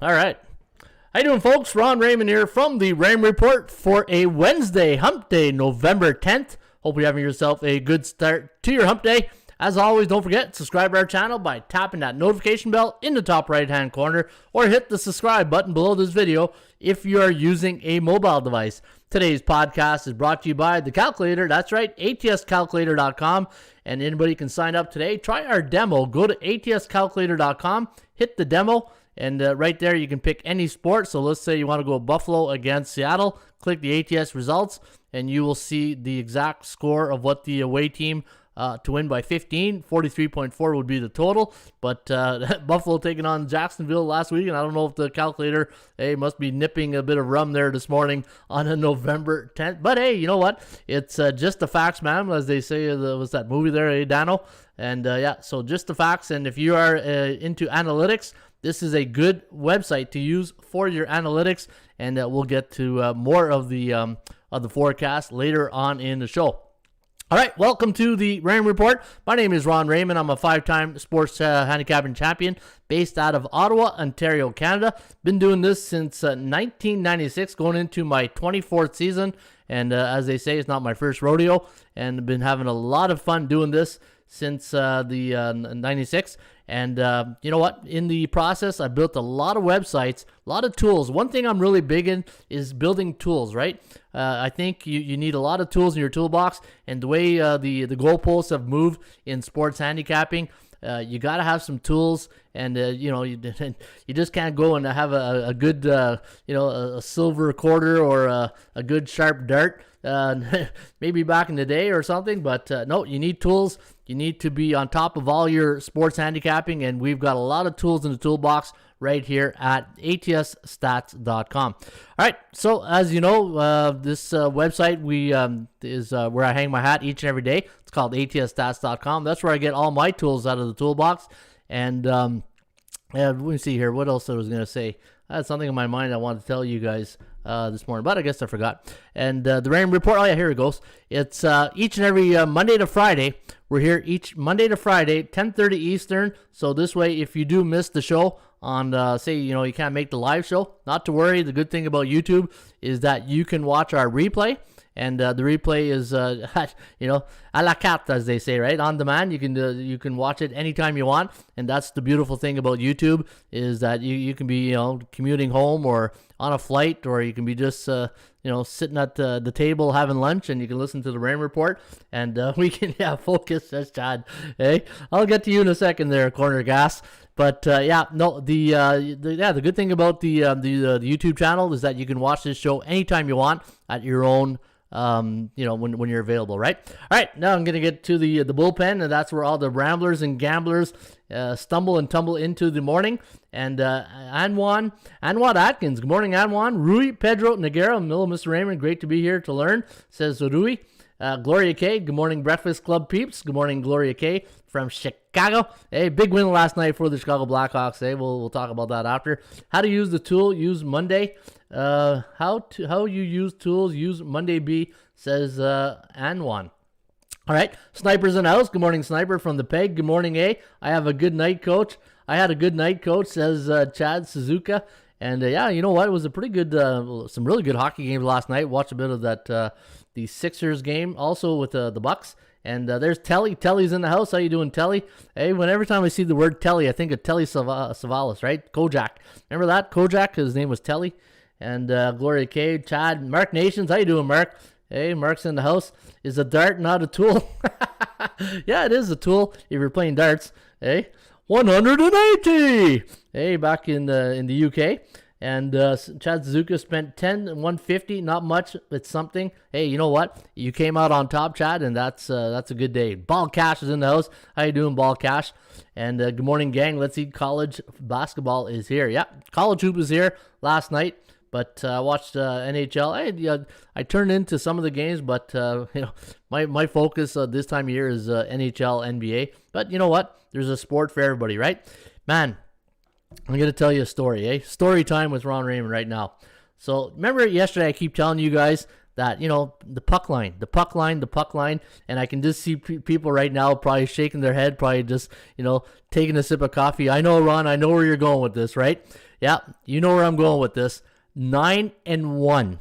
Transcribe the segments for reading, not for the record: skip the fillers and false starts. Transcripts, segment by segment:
All right. How you doing, folks? Ron Raymond here from the Raymond Report for a Wednesday, Hump Day, November 10th. Hope you're having yourself a good start to your Hump Day. As always, don't forget, subscribe to our channel by tapping that notification bell in the top right-hand corner or hit the subscribe button below this video if you are using a mobile device. Today's podcast is brought to you by The Calculator. That's right, atscalculator.com. And anybody can sign up today. Try our demo. Go to atscalculator.com, hit the demo, and right there you can pick any sport. So let's say you want to go Buffalo against Seattle. Click the ATS results, and you will see the exact score of what the away team to win by 15. 43.4 would be the total. But Buffalo taking on Jacksonville last week, and I don't know if the calculator must be nipping a bit of rum there this morning on a November 10th. But hey, you know what? It's just the facts, man, as they say. Was that movie there, Dano? And yeah, so just the facts. And if you are into analytics, this is a good website to use for your analytics, and we'll get to more of the forecast later on in the show. All right, welcome to the Raymond Report. My name is Ron Raymond. I'm a 5-time sports handicapping champion based out of Ottawa, Ontario, Canada. Been doing this since 1996, going into my 24th season. And as they say, it's not my first rodeo. And been having a lot of fun doing this since the 96. And you know what? In the process, I built a lot of websites, a lot of tools. One thing I'm really big in is building tools, right? I think you need a lot of tools in your toolbox. And the way the goalposts have moved in sports handicapping, you got to have some tools. And, you just can't go and have a good, a silver quarter or a good sharp dart. Maybe back in the day or something, but no, you need tools. You need to be on top of all your sports handicapping, and we've got a lot of tools in the toolbox right here at atsstats.com. All right, so as you know, this website is where I hang my hat each and every day. It's called atsstats.com. That's where I get all my tools out of the toolbox. And let me see here. What else I was going to say? I had something in my mind I wanted to tell you guys this morning, but I guess I forgot. And the Raymond Report, oh yeah, here it goes. It's each and every Monday to Friday. We're here each Monday to Friday, 10:30 Eastern. So this way, if you do miss the show on, say, you can't make the live show, not to worry. The good thing about YouTube is that you can watch our replay. And the replay is, a la carte, as they say, right? On demand. You can watch it anytime you want. And that's the beautiful thing about YouTube is that you can be, commuting home or on a flight, or you can be just, sitting at the table having lunch, and you can listen to the Rain Report. And we can, focus, says Chad. Hey, I'll get to you in a second there, Corner Gas. But the good thing about the YouTube channel is that you can watch this show anytime you want at your own when you're available, right? All right, now I'm going to get to the bullpen, and that's where all the ramblers and gamblers stumble and tumble into the morning. And Anwan Atkins, good morning, Anwan. Rui Pedro Noguera, hello, Mr. Raymond, great to be here to learn, says Rui. Gloria K, good morning, Breakfast Club peeps. Good morning, Gloria K from Chicago. Hey, big win last night for the Chicago Blackhawks. Hey, we'll talk about that after. How to use the tool? Use Monday. How you use tools? Use Monday B, says Anwan. All right, Sniper's in the house. Good morning, Sniper from the Peg. Good morning, A. I have a good night, Coach. I had a good night, Coach, says Chad Suzuka. And you know what? It was a pretty good, some really good hockey games last night. Watched a bit of that, the Sixers game, also with the Bucks. And there's Telly. Telly's in the house. How you doing, Telly? Hey, every time I see the word Telly, I think of Telly Savalas, right? Kojak. Remember that? Kojak, his name was Telly. And Gloria K, Chad, Mark Nations. How you doing, Mark? Hey, Mark's in the house. Is a dart not a tool? Yeah, it is a tool if you're playing darts. Hey, 180. Hey, back in the UK. And Chad Suzuka spent 10 and 150. Not much. It's something. Hey, you know what? You came out on top, Chad, and that's a good day. Ball Cash is in the house. How you doing, Ball Cash? And good morning, gang. Let's see. College basketball is here. Yeah, college hoop is here last night. But I watched NHL. I turned into some of the games, but my focus this time of year is NHL, NBA. But you know what? There's a sport for everybody, right? Man, I'm going to tell you a story, eh? Story time with Ron Raymond right now. So remember yesterday I keep telling you guys that, the puck line, and I can just see people right now probably shaking their head, probably just, taking a sip of coffee. I know, Ron, I know where you're going with this, right? Yeah, you know where I'm going with this. 9-1.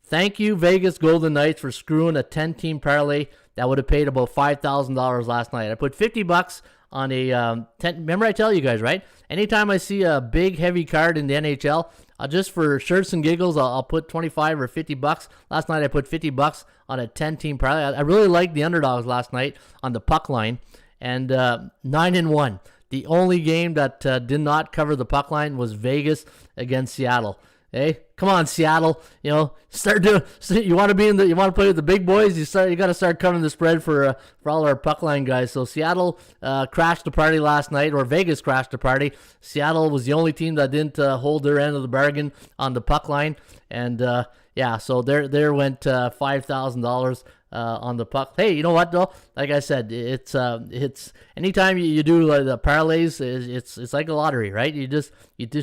Thank you, Vegas Golden Knights, for screwing a 10-team parlay that would have paid about $5,000 last night. I put $50 on a 10. Remember I tell you guys, right? Anytime I see a big, heavy card in the NHL, just for shirts and giggles, I'll put 25 or $50. Last night I put $50 on a 10-team parlay. I really liked the underdogs last night on the puck line. And 9-1. The only game that did not cover the puck line was Vegas against Seattle. Hey, come on, Seattle! You know, start doing. You want to be in the. You want to play with the big boys. You got to start covering the spread for all our puck line guys. So Seattle crashed the party last night, or Vegas crashed the party. Seattle was the only team that didn't hold their end of the bargain on the puck line, and yeah, so there went $5,000. On the puck. Hey, you know what though? Like I said, it's anytime you do the parlays, it's like a lottery, right? You just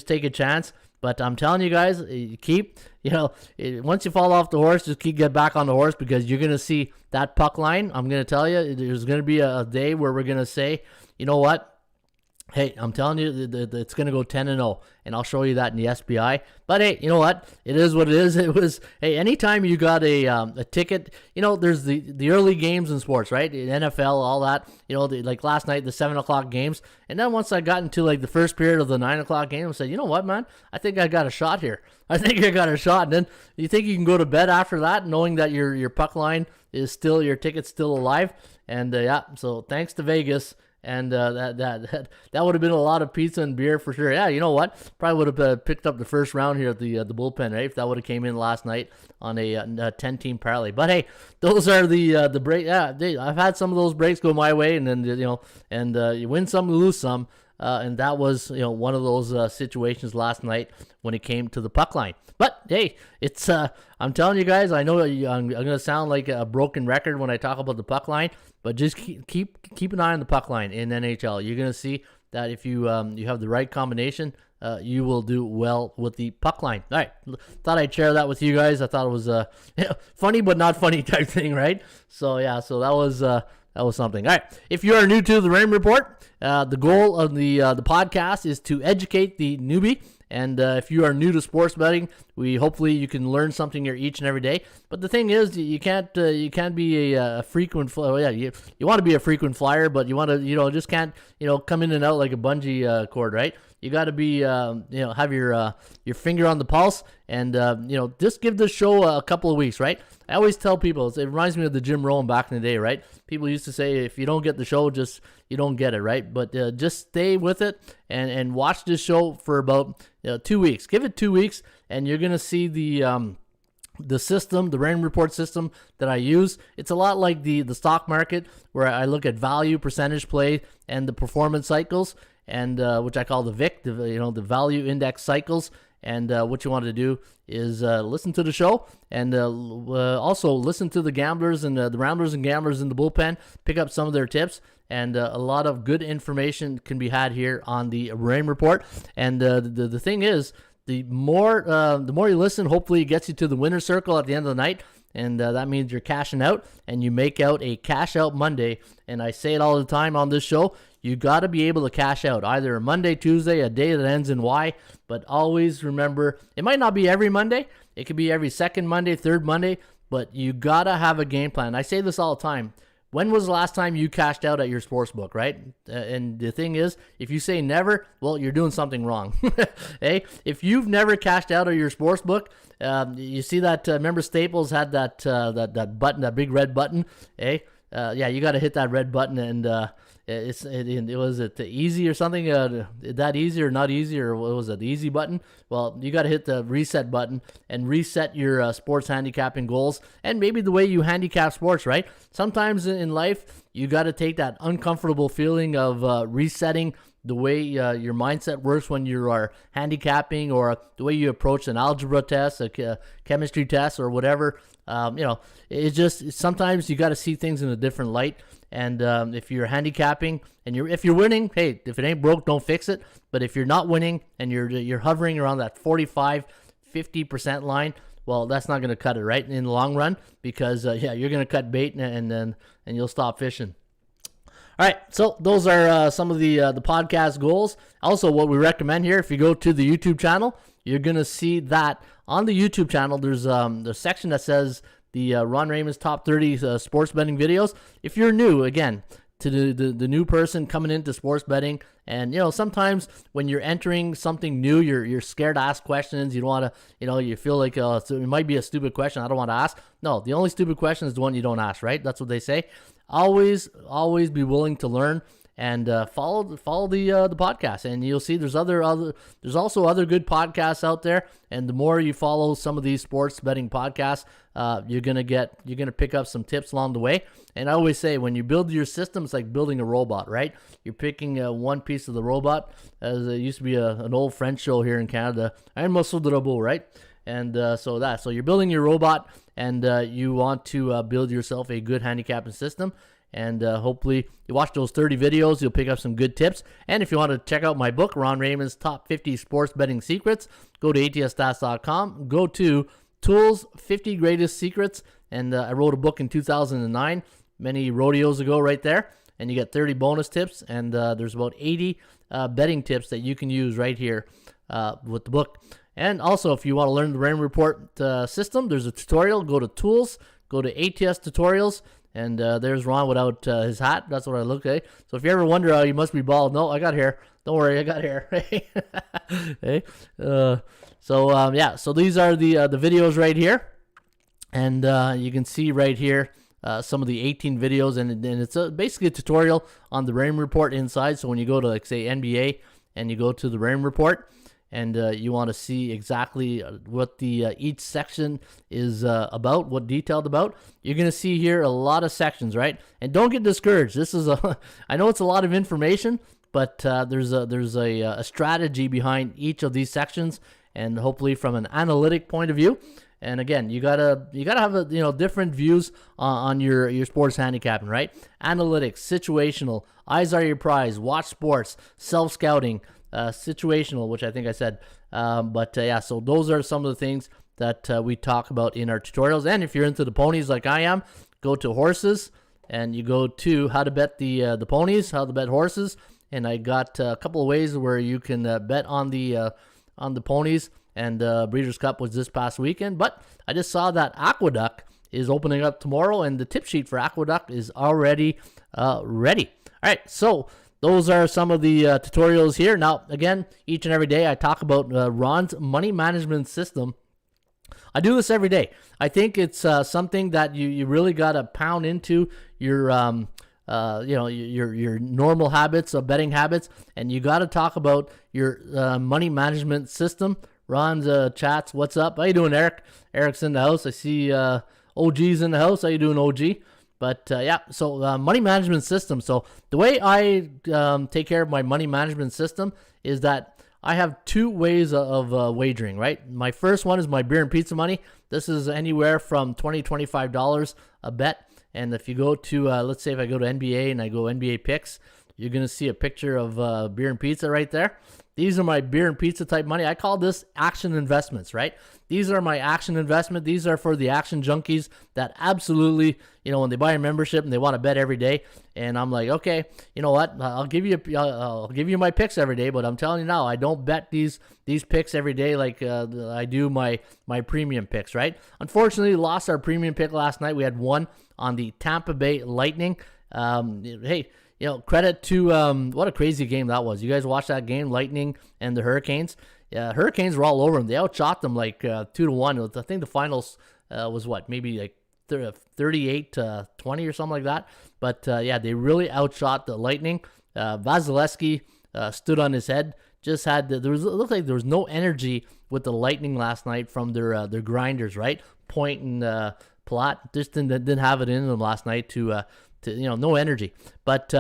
take a chance. But I'm telling you guys, once you fall off the horse, just get back on the horse, because you're gonna see that puck line. I'm gonna tell you, there's gonna be a day where we're gonna say, you know what? Hey, I'm telling you, it's going to go 10-0, and I'll show you that in the SBI. But hey, you know what? It is what it is. It was, hey, anytime you got a ticket, there's the early games in sports, right? NFL, all that, like last night, the 7 o'clock games. And then once I got into like the first period of the 9 o'clock game, I said, you know what, man? I think I got a shot here. I think I got a shot. And then you think you can go to bed after that, knowing that your puck line is still, your ticket's still alive. And yeah, so thanks to Vegas. And that would have been a lot of pizza and beer for sure. Yeah, you know what? Probably would have picked up the first round here at the bullpen, right? If that would have came in last night on a 10-team parlay. But hey, those are the break. Yeah, I've had some of those breaks go my way, and then you win some, you lose some. And that was one of those situations last night when it came to the puck line. But hey, it's I'm telling you guys, I know I'm gonna sound like a broken record when I talk about the puck line, but just keep an eye on the puck line in NHL. You're gonna see that if you have the right combination, you will do well with the puck line. All right, thought I'd share that with you guys. I thought it was a funny but not funny type thing, right? So yeah, so that was something. All right, if you are new to the Raymond Report, the goal of the podcast is to educate the newbie. And if you are new to sports betting, hopefully you can learn something here each and every day. But the thing is, you can't be a frequent flyer. Yeah, you want to be a frequent flyer, but you want to just can't come in and out like a bungee cord, right? You got to be have your finger on the pulse, and just give this show a couple of weeks, right? I always tell people, it reminds me of the Jim Rohn back in the day, right? People used to say, if you don't get the show, you don't get it, right? But just stay with it and watch this show for about 2 weeks. Give it 2 weeks, and you're gonna see the system, the Raymond Report system that I use. It's a lot like the stock market, where I look at value, percentage play, and the performance cycles, and which I call the VIC, the value index cycles. And what you want to do is listen to the show, and also listen to the gamblers and the ramblers and gamblers in the bullpen. Pick up some of their tips, and a lot of good information can be had here on the Rain Report. And the thing is, the more you listen, hopefully it gets you to the winner's circle at the end of the night. And that means you're cashing out, and you make out a cash out Monday. And I say it all the time on this show, you got to be able to cash out either a Monday, Tuesday, a day that ends in Y. But always remember, it might not be every Monday. It could be every second Monday, third Monday. But you got to have a game plan. I say this all the time. When was the last time you cashed out at your sports book, right? And the thing is, if you say never, well, you're doing something wrong. Hey, if you've never cashed out at your sports book, you see that, remember Staples had that button, that big red button, eh? Yeah, you got to hit that red button, and it was it easy or something, that easy or not easy, or what was it, the easy button? Well, you got to hit the reset button and reset your sports handicapping goals, and maybe the way you handicap sports, right? Sometimes in life, you got to take that uncomfortable feeling of resetting the way your mindset works when you are handicapping, or the way you approach an algebra test, a chemistry test, or whatever. It's just, sometimes you got to see things in a different light. And if you're handicapping and if you're winning, hey, if it ain't broke, don't fix it. But if you're not winning and you're hovering around that 45-50% line, well, that's not going to cut it, right, in the long run, because you're going to cut bait, and you'll stop fishing. All right, so those are some of the podcast goals. Also, what we recommend here, if you go to the YouTube channel, you're going to see that on the YouTube channel, there's the section that says the Ron Raymond's top 30 sports betting videos. If you're new, again, to the new person coming into sports betting, and sometimes when you're entering something new, you're scared to ask questions. You don't want to, you feel like it might be a stupid question I don't want to ask. No, the only stupid question is the one you don't ask, right? That's what they say. Always be willing to learn and follow the podcast, and you'll see there's also other good podcasts out there. And the more you follow some of these sports betting podcasts, you're gonna pick up some tips along the way. And I always say, when you build your system, it's like building a robot, right? You're picking one piece of the robot. As it used to be an old French show here in Canada, un morceau de robot, right? And so you're building your robot, and you want to build yourself a good handicapping system. And hopefully you watch those 30 videos, you'll pick up some good tips. And if you want to check out my book, Ron Raymond's Top 50 Sports Betting Secrets, go to atsstats.com, go to Tools 50 Greatest Secrets. And I wrote a book in 2009, many rodeos ago right there. And you get 30 bonus tips, and there's about 80 betting tips that you can use right here with the book. And also, if you want to learn the Raymond Report system, there's a tutorial. Go to Tools, go to ATS Tutorials, and there's Ron without his hat. That's what I look like. So if you ever wonder how you must be bald, no, I got hair. Don't worry, I got hair. Hey. So these are the videos right here. And you can see right here some of the 18 videos. And it's basically a tutorial on the Raymond Report inside. So when you go to, like, say, NBA, and you go to the Raymond Report, and you want to see exactly what the each section is about, what detailed about, you're going to see here a lot of sections, right? And don't get discouraged. This is I know it's a lot of information, but there's a strategy behind each of these sections, and hopefully from an analytic point of view. And again, you gotta have different views on your sports handicapping, right? Analytics, situational, eyes are your prize, watch sports, self-scouting, situational, which I think I said. So those are some of the things that we talk about in our tutorials. And if you're into the ponies like I am, go to horses, and you go to how to bet the ponies, how to bet horses. And I got a couple of ways where you can bet on the ponies. And Breeders' Cup was this past weekend. But I just saw that Aqueduct is opening up tomorrow, and the tip sheet for Aqueduct is already ready. All right, so those are some of the tutorials here. Now, again, each and every day I talk about Ron's money management system. I do this every day. I think it's something that you really got to pound into your your normal habits, betting habits, and you got to talk about your money management system. Ron's chats, what's up? How you doing, Eric? Eric's in the house. I see OG's in the house. How you doing, OG? But so money management system. So the way I take care of my money management system is that I have two ways of wagering, right? My first one is my beer and pizza money. This is anywhere from $20, $25 a bet. And if you go to, let's say if I go to NBA and I go NBA picks, you're going to see a picture of beer and pizza right there. These are my beer and pizza type money. I call this action investments, right? These are my action investment. These are for the action junkies that absolutely, when they buy a membership and they want to bet every day. And I'm like, okay, you know what? I'll give you my picks every day, but I'm telling you now, I don't bet these picks every day like I do my premium picks, right? Unfortunately, lost our premium pick last night. We had one on the Tampa Bay Lightning. Hey, credit to what a crazy game that was. You guys watched that game, Lightning and the Hurricanes? Yeah, Hurricanes were all over them. They outshot them like 2-1. I think the finals was maybe like 38-20 or something like that. But they really outshot the Lightning. Vasilevsky stood on his head. Just had it looked like there was no energy with the Lightning last night from their grinders, right? Point and Palat just didn't have it in them last night to no energy. But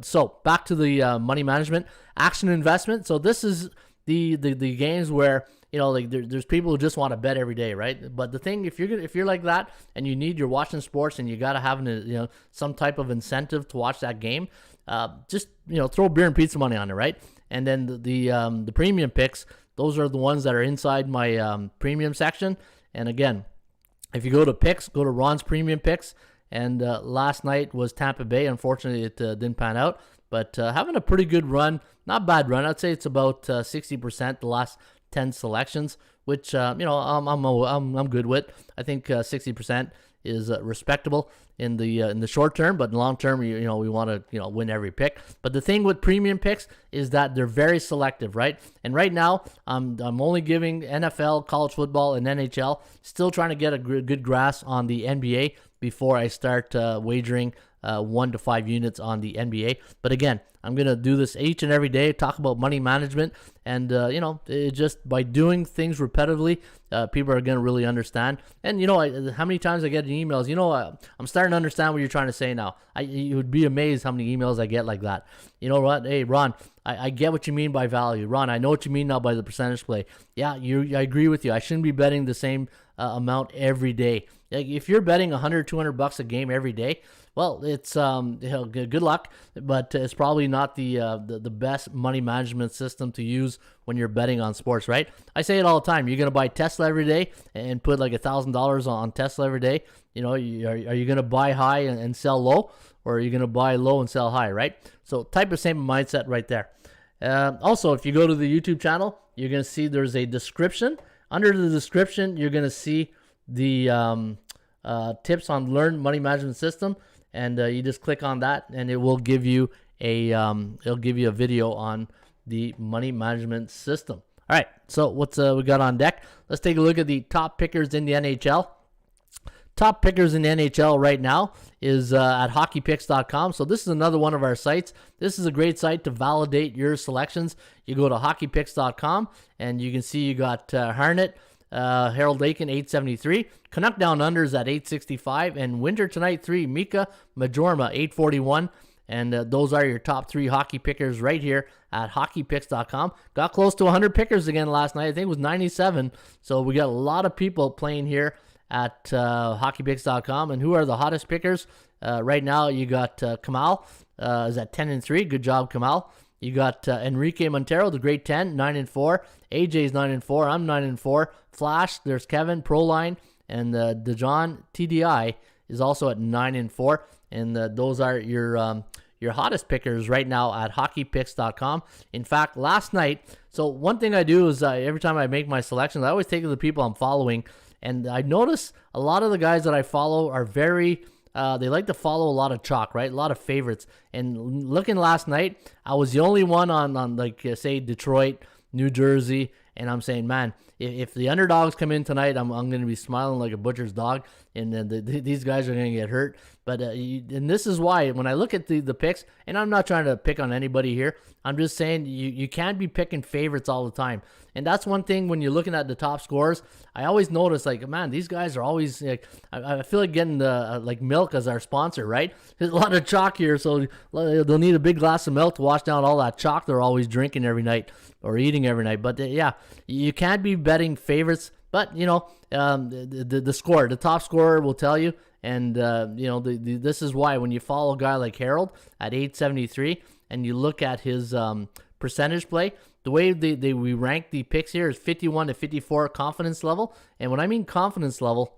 so back to the money management, action investment. So this is the games where there's people who just want to bet every day, right? But the thing, if you're like that and you're watching sports and you gotta have some type of incentive to watch that game, just throw beer and pizza money on it, right? And then the premium picks, those are the ones that are inside my premium section. And again, if you go to picks, go to Ron's premium picks. And last night was Tampa Bay. Unfortunately, it didn't pan out. But having a pretty good run, not bad run. I'd say it's about 60% the last 10 selections, which I'm good with. I think 60% is respectable in the short term, but in the long term, we want to win every pick. But the thing with premium picks is that they're very selective, right? And right now, I'm only giving NFL, college football, and NHL. Still trying to get a good grasp on the NBA before I start wagering 1 to 5 units on the NBA. But again, I'm going to do this each and every day, talk about money management, and, just by doing things repetitively, people are going to really understand. And, how many times I get emails, I'm starting to understand what you're trying to say now. You would be amazed how many emails I get like that. You know what? Hey, Ron, I get what you mean by value. Ron, I know what you mean now by the percentage play. Yeah, I agree with you. I shouldn't be betting the same amount every day. Like, if you're betting $100, $200 a game every day, well, it's good luck, but it's probably not the best money management system to use when you're betting on sports, right? I say it all the time. You're gonna buy Tesla every day and put like $1,000 on Tesla every day. Are you gonna buy high and sell low, or are you gonna buy low and sell high, right? So type of same mindset right there. Also, if you go to the YouTube channel, you're gonna see there's a description. Under the description, you're gonna see the tips on Learn Money Management System, and you just click on that, and it will give you a video on the money management system. All right, so what's we got on deck? Let's take a look at the top pickers in the NHL. Top pickers in the NHL right now is at hockeypicks.com. So this is another one of our sites. This is a great site to validate your selections. You go to hockeypicks.com, and you can see you got Harnett, Harold Aiken, 873. Canuck Down Unders at 865. And Winter Tonight 3, Mika Majorma, 841. And those are your top 3 hockey pickers right here at hockeypicks.com. Got close to 100 pickers again last night. I think it was 97. So we got a lot of people playing here at hockeypicks.com. And who are the hottest pickers? Right now, you got Kamal is at 10-3. Good job, Kamal. You got Enrique Montero, the great 10, 9-4. AJ's 9-4. I'm 9-4. Flash, there's Kevin, Proline, and DeJohn TDI is also at 9-4. And those are your hottest pickers right now at hockeypicks.com. In fact, last night, so one thing I do is every time I make my selections, I always take the people I'm following. And I notice a lot of the guys that I follow are very... they like to follow a lot of chalk, right? A lot of favorites. And looking last night, I was the only one on say, Detroit, New Jersey. And I'm saying, man, if the underdogs come in tonight, I'm going to be smiling like a butcher's dog. And these guys are going to get hurt. But and this is why, when I look at the picks, and I'm not trying to pick on anybody here, I'm just saying you can't be picking favorites all the time. And that's one thing when you're looking at the top scorers. I always notice, like, man, these guys are always, like, I feel like getting like milk as our sponsor, right? There's a lot of chalk here, so they'll need a big glass of milk to wash down all that chalk they're always drinking every night or eating every night. But yeah, you can't be betting favorites. But, the score, the top scorer will tell you. And, this is why when you follow a guy like Harold at 873 and you look at his percentage play, the way we rank the picks here is 51 to 54 confidence level. And when I mean confidence level,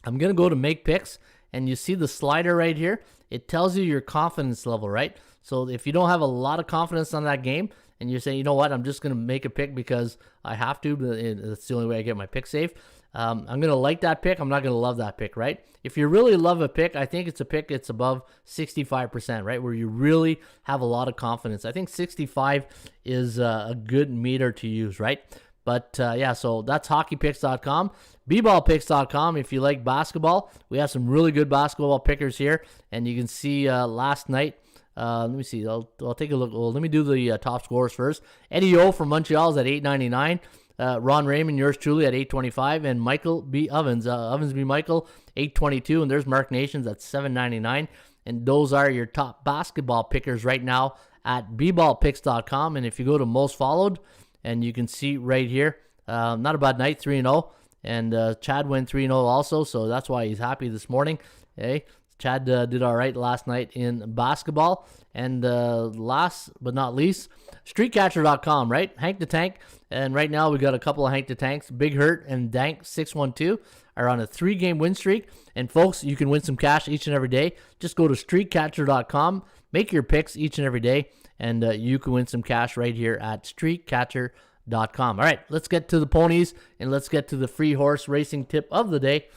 I'm going to go to make picks, and you see the slider right here. It tells you your confidence level, right? So if you don't have a lot of confidence on that game, and you're saying, you know what, I'm just going to make a pick because I have to, but it's the only way I get my pick safe. I'm going to like that pick. I'm not going to love that pick, right? If you really love a pick, I think it's a pick it's above 65%, right, where you really have a lot of confidence. I think 65 is a good meter to use, right? But, so that's hockeypicks.com. bballpicks.com if you like basketball. We have some really good basketball pickers here, and you can see last night. Let me see. I'll take a look. Well, let me do the top scorers first. Eddie O from Montreal is at 899. Ron Raymond, yours truly, at 825, and Michael B. Ovens, Ovens B. Michael, 822, and there's Mark Nations at 799. And those are your top basketball pickers right now at bballpicks.com. And if you go to most followed, and you can see right here, not a bad night, 3-0, and Chad went 3-0 also, so that's why he's happy this morning. Hey, Chad did all right last night in basketball. And last but not least, streetcatcher.com, right? Hank the Tank. And right now we got a couple of Hank the Tanks. Big Hurt and Dank 612 are on a 3-game win streak. And folks, you can win some cash each and every day. Just go to streetcatcher.com, make your picks each and every day, and you can win some cash right here at streetcatcher.com. All right, let's get to the ponies, and let's get to the free horse racing tip of the day.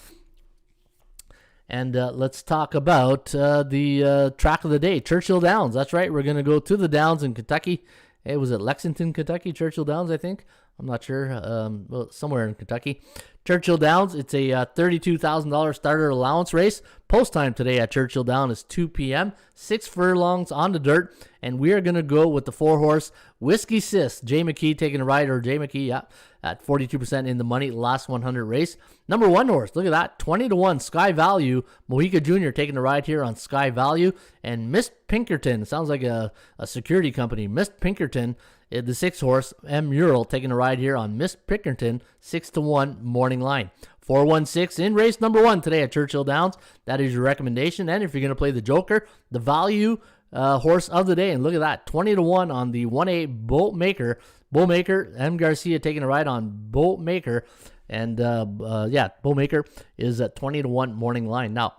And let's talk about the track of the day, Churchill Downs. That's right, we're going to go to the Downs in Kentucky. Hey, was it Lexington, Kentucky? Churchill Downs, I think. I'm not sure. Well, somewhere in Kentucky. Churchill Downs, it's a $32,000 starter allowance race. Post time today at Churchill Downs is 2 p.m. 6 furlongs on the dirt. And we are going to go with the 4-horse Whiskey Sis. Jay McKee taking a ride, or Jay McKee, yeah, at 42% in the money, last 100 race. Number 1 horse, look at that, 20-1, Sky Value. Mojica Jr. taking a ride here on Sky Value. And Miss Pinkerton, sounds like a security company. Miss Pinkerton, the 6-horse, M. Mural, taking a ride here on Miss Pinkerton, 6-1 morning line. 416 in race number 1 today at Churchill Downs. That is your recommendation. And if you're going to play the Joker, the value horse of the day. And look at that, 20-1 on the 1A Bolt Maker. Bull Maker, M. Garcia taking a ride on Bolt Maker. And Bull Maker is at 20-1 morning line. Now,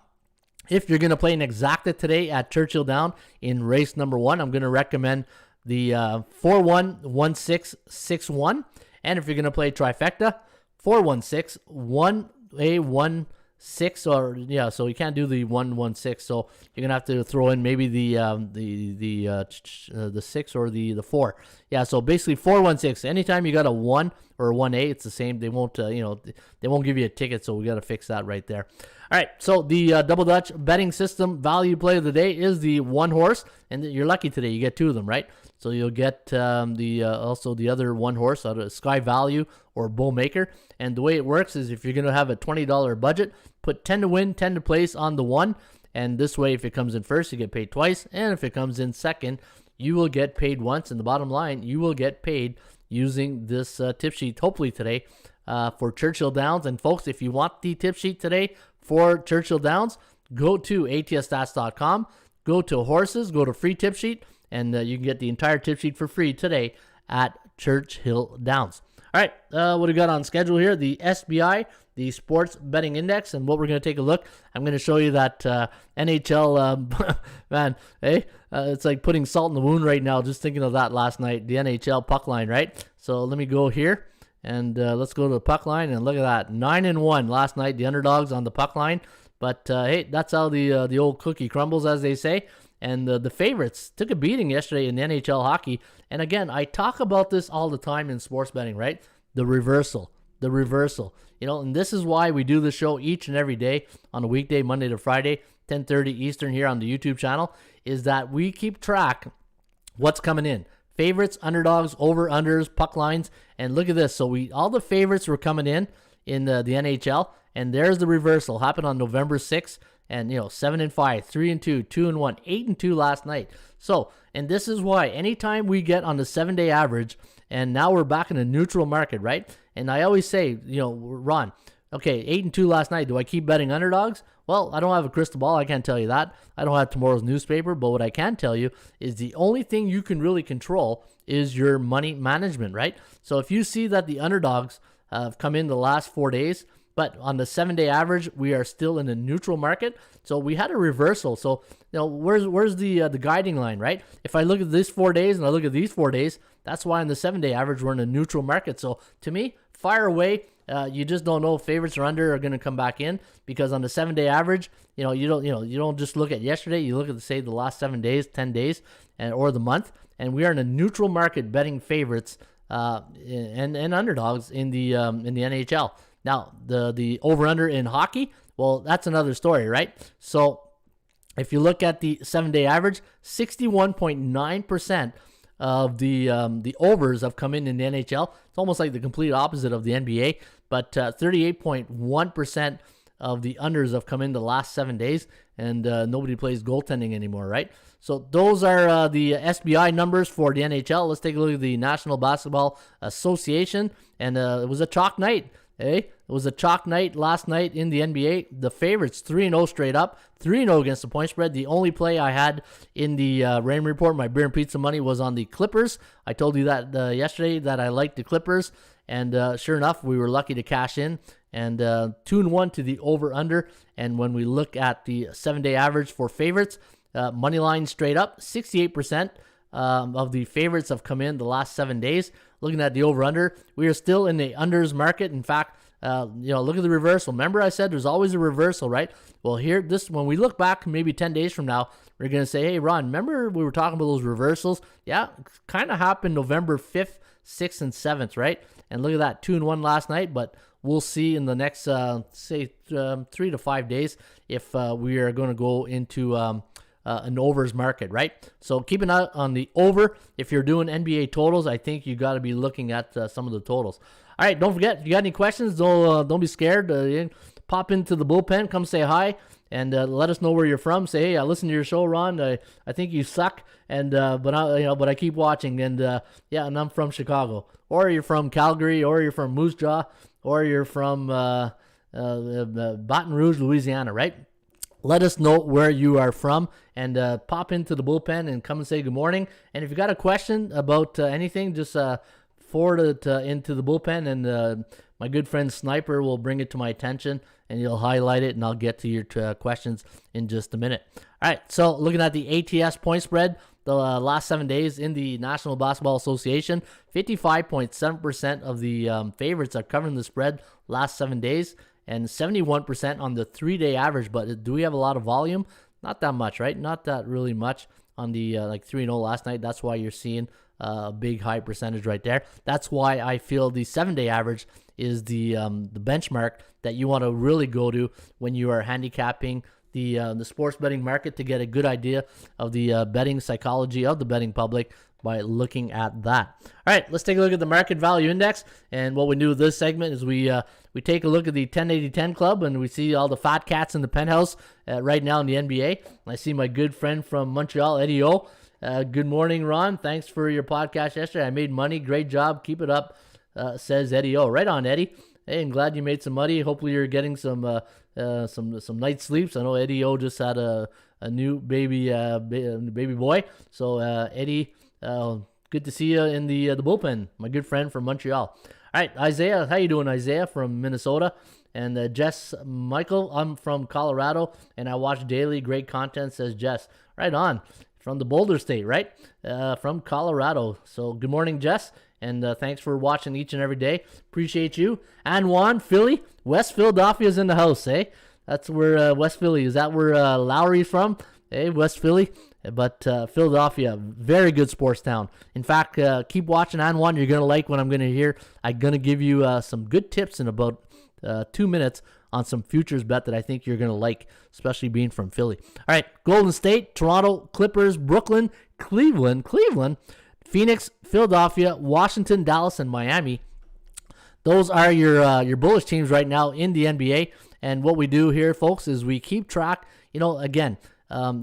if you're going to play an exacta today at Churchill Downs in race number 1, I'm going to recommend the 4-1-1-6-6-1. And if you're going to play trifecta, 4-1-6-1-A-1-6, so you can't do the 1-1-6, so you're gonna have to throw in maybe the 6 or the 4. Yeah, so basically 4-1-6. Anytime you got a 1 or a 1A, it's the same. They won't they won't give you a ticket, so we got to fix that right there. All right, so the Double Dutch betting system value play of the day is the 1 horse, and you're lucky today. You get 2 of them, right? So you'll get also the other 1 horse out of Sky Value or Bull Maker. And the way it works is if you're going to have a $20 budget, put 10 to win, 10 to place on the 1. And this way, if it comes in first, you get paid twice. And if it comes in second, you will get paid once. And the bottom line, you will get paid using this tip sheet, hopefully today, for Churchill Downs. And folks, if you want the tip sheet today for Churchill Downs, go to atsstats.com, go to horses, go to free tip sheet, and you can get the entire tip sheet for free today at Churchill Downs. All right, what do we got on schedule here? The SBI, the Sports Betting Index, and what we're going to take a look. I'm going to show you that NHL, man, hey, it's like putting salt in the wound right now, just thinking of that last night, the NHL puck line, right? So let me go here, and let's go to the puck line, and look at that, 9-1 last night, the underdogs on the puck line. But, hey, that's how the old cookie crumbles, as they say. And the favorites took a beating yesterday in the NHL hockey. And again, I talk about this all the time in sports betting, right? The reversal. And this is why we do the show each and every day on a weekday, Monday to Friday, 10:30 Eastern here on the YouTube channel, is that we keep track what's coming in. Favorites, underdogs, over-unders, puck lines. And look at this. So all the favorites were coming in the NHL. And there's the reversal. Happened on November 6th. And, 7-5, 3-2, 2-1, 8-2 last night. So, and this is why anytime we get on the 7-day average, and now we're back in a neutral market, right? And I always say, Ron, okay, 8-2 last night. Do I keep betting underdogs? Well, I don't have a crystal ball. I can't tell you that. I don't have tomorrow's newspaper. But what I can tell you is the only thing you can really control is your money management, right? So if you see that the underdogs have come in the last 4 days, but on the 7-day average, we are still in a neutral market. So we had a reversal. So, where's the guiding line, right? If I look at these 4 days and I look at these 4 days, that's why on the 7-day average, we're in a neutral market. So to me, fire away. You just don't know if favorites or under are going to come back in, because on the 7-day average, you don't just look at yesterday. You look at the last 7 days, 10 days, or the month, and we are in a neutral market betting favorites and underdogs in the NHL. Now, the over-under in hockey, well, that's another story, right? So if you look at the 7-day average, 61.9% of the overs have come in the NHL. It's almost like the complete opposite of the NBA, but 38.1% of the unders have come in the last 7 days, and nobody plays goaltending anymore, right? So those are the SBI numbers for the NHL. Let's take a look at the National Basketball Association, and it was a chalk night. It was a chalk night last night in the NBA. The favorites 3-0 straight up, 3-0 against the point spread. The only play I had in the Raymond Report, my beer and pizza money, was on the Clippers. I told you that yesterday that I liked the Clippers, and sure enough, we were lucky to cash in. And 2-1 to the over-under. And when we look at the 7-day average for favorites, money line straight up, 68% of the favorites have come in the last 7 days. Looking at the over-under, we are still in the unders market. In fact, look at the reversal. Remember I said there's always a reversal, right? Well, when we look back maybe 10 days from now, we're going to say, hey, Ron, remember we were talking about those reversals? Yeah, kind of happened November 5th, 6th, and 7th, right? And look at that, 2-1 last night, but we'll see in the next, 3 to 5 days if we are going to go into an overs market, right? So keep an eye on the over. If you're doing NBA totals, I think you got to be looking at some of the totals. All right, don't forget, if you got any questions, don't be scared. Pop into the bullpen, come say hi, and let us know where you're from. Say, hey, I listened to your show, Ron. I think you suck, and but I keep watching, and and I'm from Chicago, or you're from Calgary, or you're from Moose Jaw, or you're from Baton Rouge, Louisiana, right? Let us know where you are from, and pop into the bullpen and come and say good morning. And if you got a question about anything, just forward it into the bullpen, and my good friend Sniper will bring it to my attention, and he'll highlight it, and I'll get to your questions in just a minute. All right, so looking at the ATS point spread, the last 7 days in the National Basketball Association, 55.7% of the favorites are covering the spread last 7 days, and 71% on the 3-day average. But do we have a lot of volume? Not that much, right? Not that really much on the 3-0 last night. That's why you're seeing a big high percentage right there. That's why I feel the 7-day average is the benchmark that you want to really go to when you are handicapping the sports betting market, to get a good idea of the betting psychology of the betting public by looking at that. All right, let's take a look at the market value index. And what we do with this segment is we take a look at the 1080-10 club, and we see all the fat cats in the penthouse right now in the NBA. I see my good friend from Montreal, Eddie O. Good morning, Ron. Thanks for your podcast yesterday. I made money. Great job. Keep it up, says Eddie O. Right on, Eddie. Hey, I'm glad you made some money. Hopefully you're getting some night sleeps. I know Eddie O just had a new baby boy. So Eddie, good to see you in the bullpen. My good friend from Montreal. All right, Isaiah, how you doing, Isaiah from Minnesota? And Jess Michael, I'm from Colorado, and I watch daily. Great content, says Jess. Right on. From the Boulder State, right? From Colorado. So good morning, Jess, and thanks for watching each and every day. Appreciate you. And Juan, Philly, West Philadelphia's in the house, eh? That's where West Philly, is that where Lowry's from? Eh, West Philly? But Philadelphia, very good sports town. In fact, keep watching on Juan. You're going to like what I'm going to hear. I'm going to give you some good tips in about 2 minutes on some futures bet that I think you're going to like, especially being from Philly. All right, Golden State, Toronto, Clippers, Brooklyn, Cleveland, Phoenix, Philadelphia, Washington, Dallas, and Miami. Those are your bullish teams right now in the NBA. And what we do here, folks, is we keep track. Again,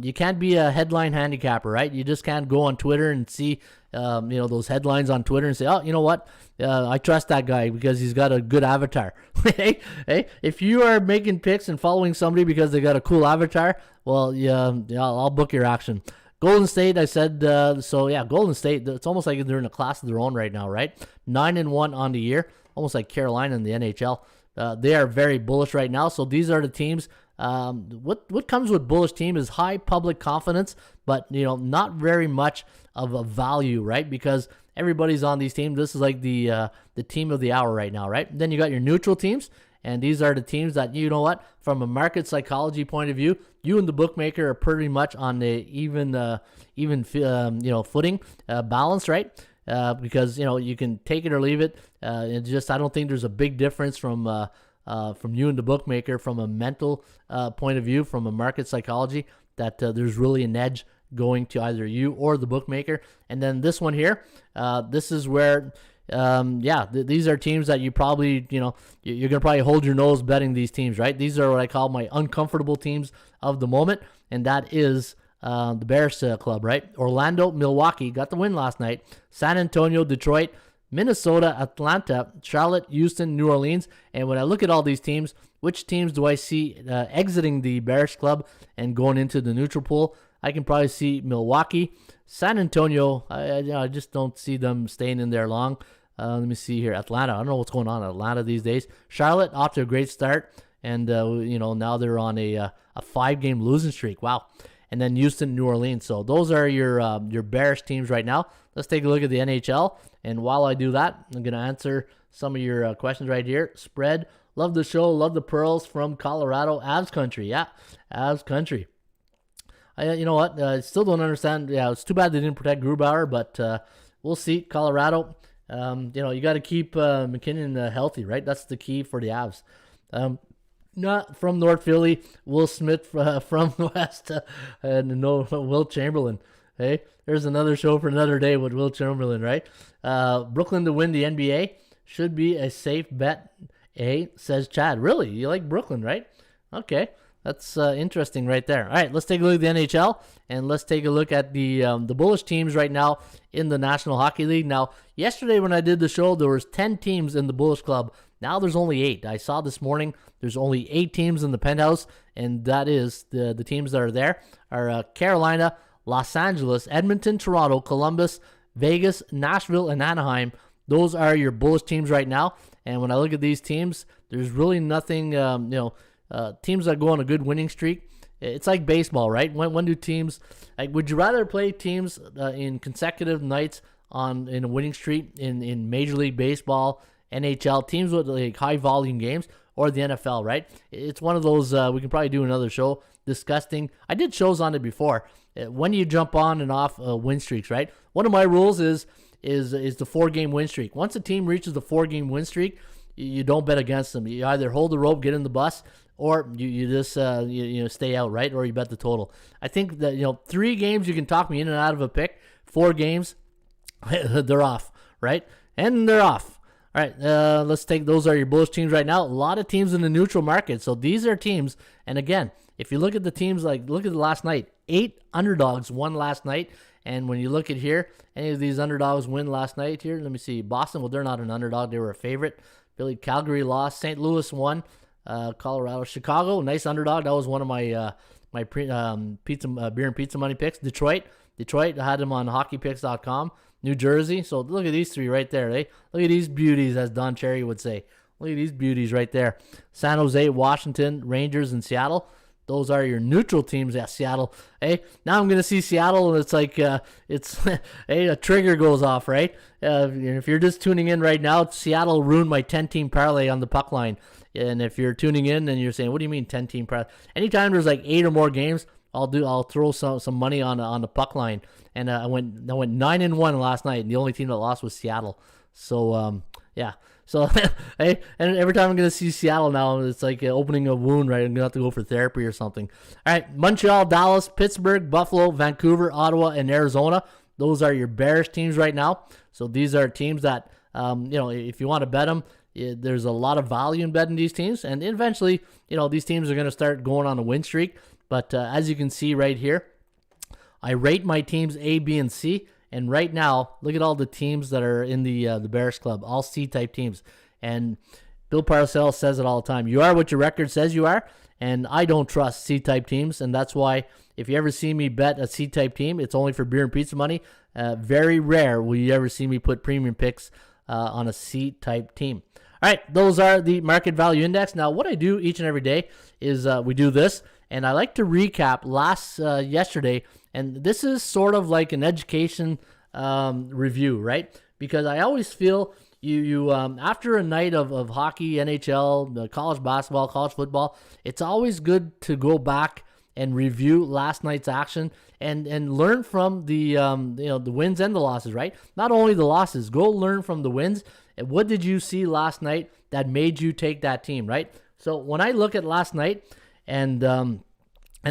you can't be a headline handicapper, right? You just can't go on Twitter and see, those headlines on Twitter and say, oh, you know what? I trust that guy because he's got a good avatar. Hey, if you are making picks and following somebody because they got a cool avatar, well, yeah, I'll book your action. Golden State, I said, Golden State, it's almost like they're in a class of their own right now, right? 9-1 on the year, almost like Carolina in the NHL. They are very bullish right now. So these are the teams. What comes with bullish team is high public confidence, but not very much of a value, right? Because everybody's on these teams. This is like the team of the hour right now, right? Then you got your neutral teams, and these are the teams that, from a market psychology point of view, you and the bookmaker are pretty much on the even footing, balance, right? Because you can take it or leave it. I don't think there's a big difference from you and the bookmaker from a mental point of view, from a market psychology, that there's really an edge going to either you or the bookmaker. And then this one here, this is where, these are teams that you probably, you're going to probably hold your nose betting these teams, right? These are what I call my uncomfortable teams of the moment, and that is the Bears club, right? Orlando, Milwaukee got the win last night. San Antonio, Detroit, Minnesota, Atlanta, Charlotte, Houston, New Orleans. And when I look at all these teams, which teams do I see exiting the Bears club and going into the neutral pool? I can probably see Milwaukee. San Antonio, I just don't see them staying in there long. Let me see here. Atlanta, I don't know what's going on in Atlanta these days. Charlotte, off to a great start. And, now they're on a 5-game losing streak. Wow. And then Houston, New Orleans. So those are your Bears teams right now. Let's take a look at the NHL. And while I do that, I'm going to answer some of your questions right here. Spread. Love the show. Love the pearls from Colorado. Avs country. Yeah, Avs country. You know what? I still don't understand. Yeah, it's too bad they didn't protect Grubauer, but we'll see. Colorado, you got to keep McKinnon healthy, right? That's the key for the Avs. Not from North Philly, Will Smith from West, and no Will Chamberlain. Hey, there's another show for another day with Will Chamberlain, right? Brooklyn to win the NBA should be a safe bet, says Chad. Really? You like Brooklyn, right? Okay. That's interesting right there. All right, let's take a look at the NHL, and let's take a look at the bullish teams right now in the National Hockey League. Now, yesterday when I did the show, there was 10 teams in the bullish club. Now there's only 8. I saw this morning there's only 8 teams in the penthouse, and that is the teams that are there are Carolina, Los Angeles, Edmonton, Toronto, Columbus, Vegas, Nashville, and Anaheim. Those are your bullish teams right now. And when I look at these teams, there's really nothing, teams that go on a good winning streak. It's like baseball, right? When do teams, would you rather play teams in consecutive nights in a winning streak in Major League Baseball, NHL, teams with high volume games, or the NFL, right? It's one of those, we can probably do another show discussing. I did shows on it before. When you jump on and off win streaks, right? One of my rules is the 4-game win streak. Once a team reaches the 4-game win streak, you don't bet against them. You either hold the rope, get in the bus, or you just stay out, right? Or you bet the total. I think that 3 games you can talk me in and out of a pick. 4 games, they're off, right? And they're off. All right, let's take those are your bullish teams right now. A lot of teams in the neutral market. So these are teams, and again, if you look at the teams, look at the last night, 8 underdogs won last night. And when you look at here, any of these underdogs win last night here. Let me see. Boston, well, they're not an underdog. They were a favorite. Calgary lost. St. Louis won. Colorado, Chicago, nice underdog. That was one of my beer and pizza money picks. Detroit, I had them on hockeypicks.com. New Jersey. So look at these 3 right there. Look at these beauties, as Don Cherry would say. Look at these beauties right there. San Jose, Washington, Rangers, and Seattle. Those are your neutral teams. Yeah, Seattle. Hey, now I'm going to see Seattle, and it's like a trigger goes off, right? If you're just tuning in right now, Seattle ruined my 10-team parlay on the puck line. And if you're tuning in and you're saying, what do you mean 10-team parlay? Anytime there's 8 or more games, I'll throw some money on the puck line. And I went 9-1 last night, and the only team that lost was Seattle. So yeah. So hey, and every time I'm gonna see Seattle now, it's like opening a wound, right? I'm gonna have to go for therapy or something. All right, Montreal, Dallas, Pittsburgh, Buffalo, Vancouver, Ottawa, and Arizona. Those are your bearish teams right now. So these are teams that if you want to bet them, there's a lot of value in betting these teams, and eventually, these teams are gonna start going on a win streak. But as you can see right here, I rate my teams A, B, and C. And right now, look at all the teams that are in the Bears Club, all C-type teams. And Bill Parcells says it all the time. You are what your record says you are, and I don't trust C-type teams. And that's why if you ever see me bet a C-type team, it's only for beer and pizza money. Very rare will you ever see me put premium picks on a C-type team. All right, those are the market value index. Now, what I do each and every day is we do this, and I like to recap yesterday. And this is sort of like an education review, right? Because I always feel you after a night of hockey, NHL, college basketball, college football, it's always good to go back and review last night's action and learn from the the wins and the losses, right? Not only the losses, go learn from the wins. And what did you see last night that made you take that team, right? So when I look at last night, and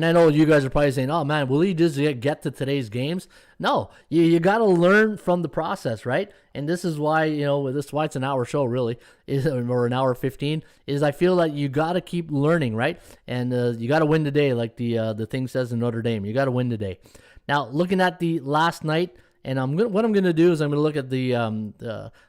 I know you guys are probably saying, oh man, will he just get to today's games? No, you got to learn from the process, right? And this is why, this is why it's an hour show really, or an hour 15, is I feel that you got to keep learning, right? And you got to win today, like the thing says in Notre Dame. You got to win today. Now, looking at the last night And what I'm gonna do is I'm gonna look at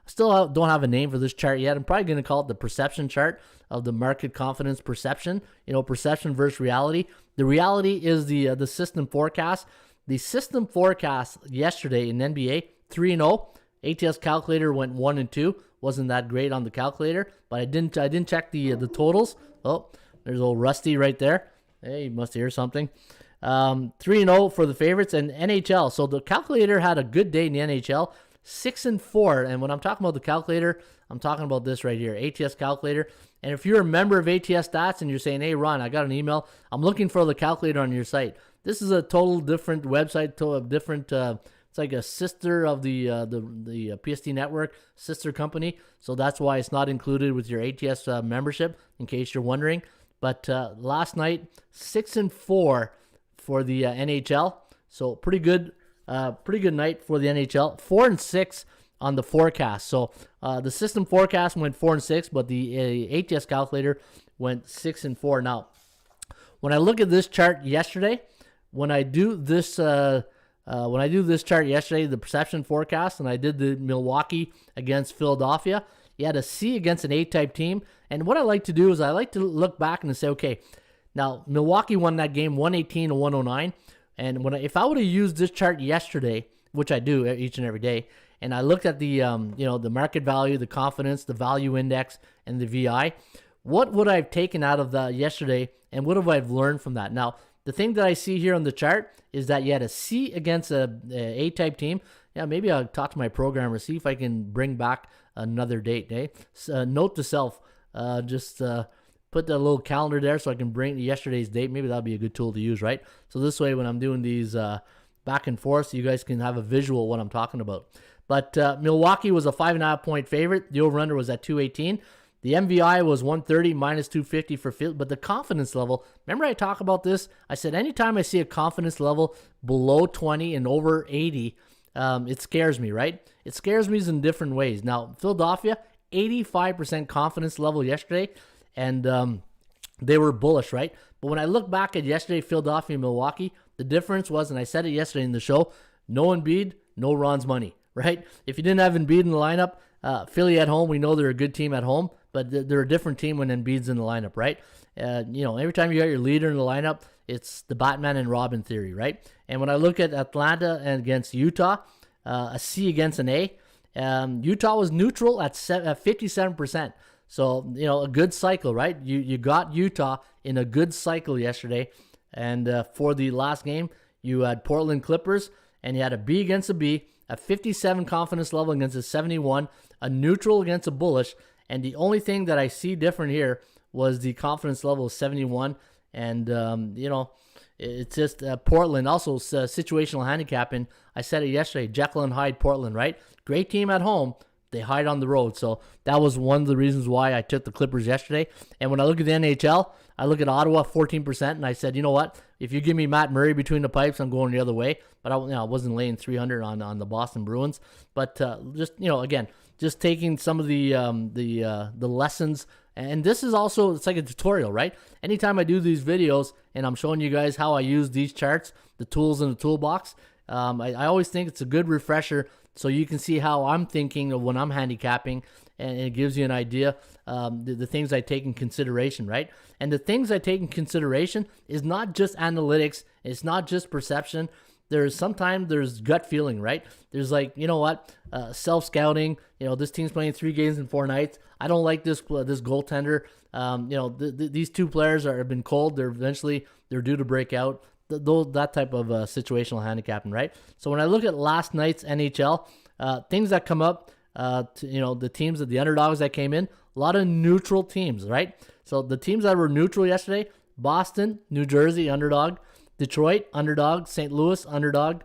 still don't have a name for this chart yet. I'm probably gonna call it the perception chart of the market confidence perception. Perception versus reality. The reality is the system forecast. The system forecast yesterday in NBA 3-0. ATS calculator went 1-2. Wasn't that great on the calculator, but I didn't check the totals. Oh, there's old Rusty right there. Hey, you must hear something. 3-0 for the favorites and NHL. So the calculator had a good day in the NHL. 6-4. And when I'm talking about the calculator, I'm talking about this right here, ATS calculator. And if you're a member of ATS Stats and you're saying, hey, Ron, I got an email, I'm looking for the calculator on your site. This is a total different website, different. It's like a sister of the PST network, sister company. So that's why it's not included with your ATS membership, in case you're wondering. But last night, 6-4 for the NHL. So pretty good night for the NHL. 4-6 on the forecast. So the system forecast went 4-6, but the ATS calculator went 6-4. Now, when I look at this chart yesterday, when I do this chart yesterday, the perception forecast, and I did the Milwaukee against Philadelphia, you had a C against an A-type team. And what I like to do is I like to look back and say, okay, now Milwaukee won that game 118-109. And if I would have used this chart yesterday, which I do each and every day, and I looked at the the market value, the confidence, the value index, and the VI, what would I have taken out of that yesterday, and what have I learned from that? Now, the thing that I see here on the chart is that you had a C against a A-type team. Yeah, maybe I'll talk to my programmer, see if I can bring back another date. Note to self, just put that little calendar there so I can bring yesterday's date. Maybe that'll be a good tool to use, right? So this way, when I'm doing these back and forth, you guys can have a visual of what I'm talking about. But Milwaukee was a 5.5 point favorite. The over-under was at 218. The MVI was 130 minus 250 for field, but the confidence level, remember I talk about this? I said anytime I see a confidence level below 20 and over 80, it scares me, right? It scares me in different ways. Now, Philadelphia, 85% confidence level yesterday, and they were bullish, right? But when I look back at yesterday, Philadelphia and Milwaukee, the difference was, and I said it yesterday in the show, no Embiid, no Ron's money, right? If you didn't have Embiid in the lineup, Philly at home, we know they're a good team at home, but they're a different team when Embiid's in the lineup, right? Every time you got your leader in the lineup, it's the Batman and Robin theory, right? And when I look at Atlanta and against Utah, a C against an A, Utah was neutral at 57%. So, a good cycle, right? You got Utah in a good cycle yesterday. And for the last game, you had Portland Clippers, and you had a B against a B, a 57 confidence level against a 71, a neutral against a bullish. And the only thing that I see different here was the confidence level of 71. And, it's just Portland. Also, situational handicapping. I said it yesterday, Jekyll and Hyde Portland, right? Great team at home. They hide on the road. So that was one of the reasons why I took the Clippers yesterday. And when I look at the NHL, I look at Ottawa, 14%, and I said, you know what? If you give me Matt Murray between the pipes, I'm going the other way. But I wasn't laying 300 on the Boston Bruins. But just taking some of the lessons. And this is also, it's like a tutorial, right? Anytime I do these videos and I'm showing you guys how I use these charts, the tools in the toolbox, I always think it's a good refresher so you can see how I'm thinking of when I'm handicapping, and it gives you an idea, the things I take in consideration, right? And the things I take in consideration is not just analytics, it's not just perception. Sometimes there's gut feeling, right? There's self-scouting. This team's playing 3 games in 4 nights. I don't like this goaltender. These 2 players have been cold. They're due to break out. That type of situational handicapping, right? So when I look at last night's NHL, things that come up, the teams the underdogs that came in, a lot of neutral teams, right? So the teams that were neutral yesterday: Boston, New Jersey, underdog; Detroit, underdog; St. Louis, underdog.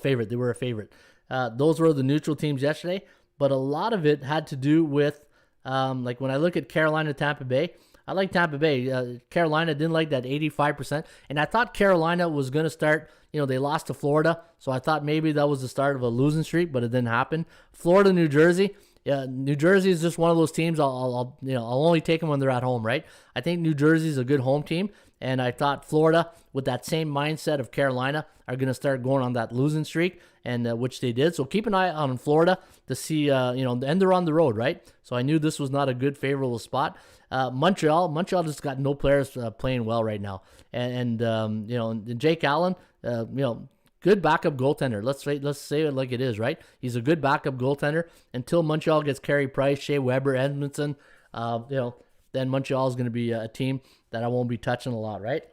Favorite. They were a favorite. Those were the neutral teams yesterday. But a lot of it had to do with, like when I look at Carolina, Tampa Bay, I like Tampa Bay. Carolina didn't like that 85%. And I thought Carolina was going to start, they lost to Florida. So I thought maybe that was the start of a losing streak, but it didn't happen. Florida, New Jersey. New Jersey is just one of those teams I'll only take them when they're at home, right? I think New Jersey is a good home team. And I thought Florida, with that same mindset of Carolina, are going to start going on that losing streak, and which they did. So keep an eye on Florida to see, and they're on the road, right? So I knew this was not a good, favorable spot. Montreal just got no players playing well right now. And Jake Allen, good backup goaltender. Let's say it like it is, right? He's a good backup goaltender until Montreal gets Carey Price, Shea Weber, Edmondson. Then Montreal is going to be a team that I won't be touching a lot, right?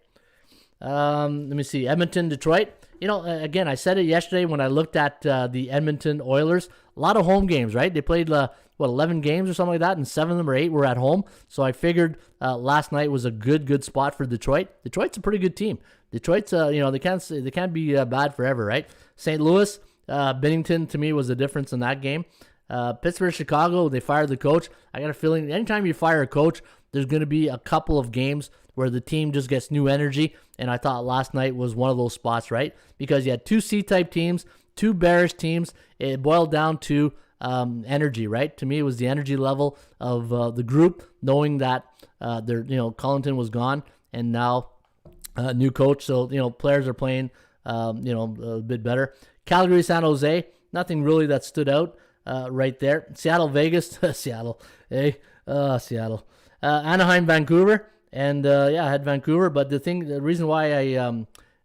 Let me see. Edmonton, Detroit. Again, I said it yesterday when I looked at the Edmonton Oilers. A lot of home games, right? They played 11 games or something like that, and 7 of them or 8 were at home. So I figured last night was a good spot for Detroit. Detroit's a pretty good team. Detroit's they can't be bad forever, right? St. Louis, Binnington to me was the difference in that game. Pittsburgh, Chicago, they fired the coach. I got a feeling anytime you fire a coach, there's going to be a couple of games where the team just gets new energy, and I thought last night was one of those spots, right? Because you had 2 C-type teams, 2 bearish teams. It boiled down to energy, right? To me, it was the energy level of the group, knowing that Collington was gone, and now new coach, so players are playing a bit better. Calgary, San Jose, nothing really that stood out right there. Seattle, Vegas, Seattle, Seattle. Anaheim, Vancouver, and I had Vancouver, but the reason why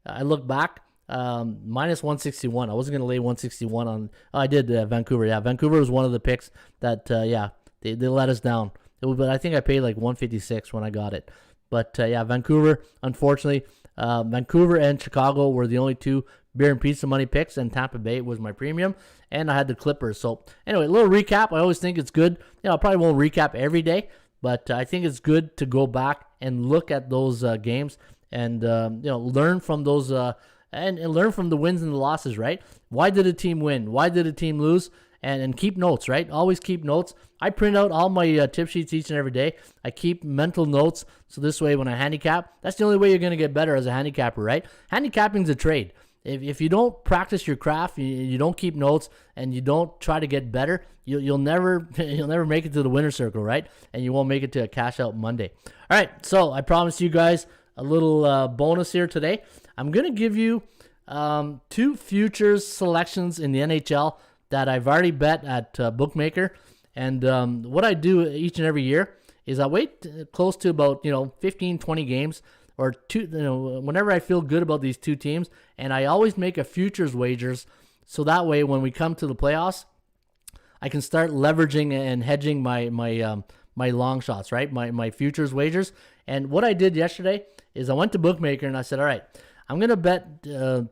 I look back, minus 161. I wasn't going to lay 161 on. I did Vancouver. Yeah, Vancouver was one of the picks that they let us down. But I think I paid like 156 when I got it. But Vancouver, unfortunately, Vancouver and Chicago were the only 2 beer and pizza money picks, and Tampa Bay was my premium, and I had the Clippers. So anyway, a little recap. I always think it's good. I probably won't recap every day, but I think it's good to go back and look at those games and learn from those and learn from the wins and the losses, right? Why did a team win? Why did a team lose? And keep notes, right? Always keep notes. I print out all my tip sheets each and every day. I keep mental notes, so this way when I handicap, that's the only way you're going to get better as a handicapper, right? Handicapping's a trade. If you don't practice your craft, you don't keep notes, and you don't try to get better, you'll never make it to the winner's circle, right? And you won't make it to a cash out Monday. All right, so I promised you guys a little bonus here today. I'm going to give you 2 futures selections in the NHL that I've already bet at Bookmaker. And what I do each and every year is I wait close to about 15, 20 games or 2, whenever I feel good about these 2 teams, and I always make a futures wagers, so that way when we come to the playoffs, I can start leveraging and hedging my long shots, right? My futures wagers. And what I did yesterday is I went to Bookmaker and I said, all right, I'm gonna bet 2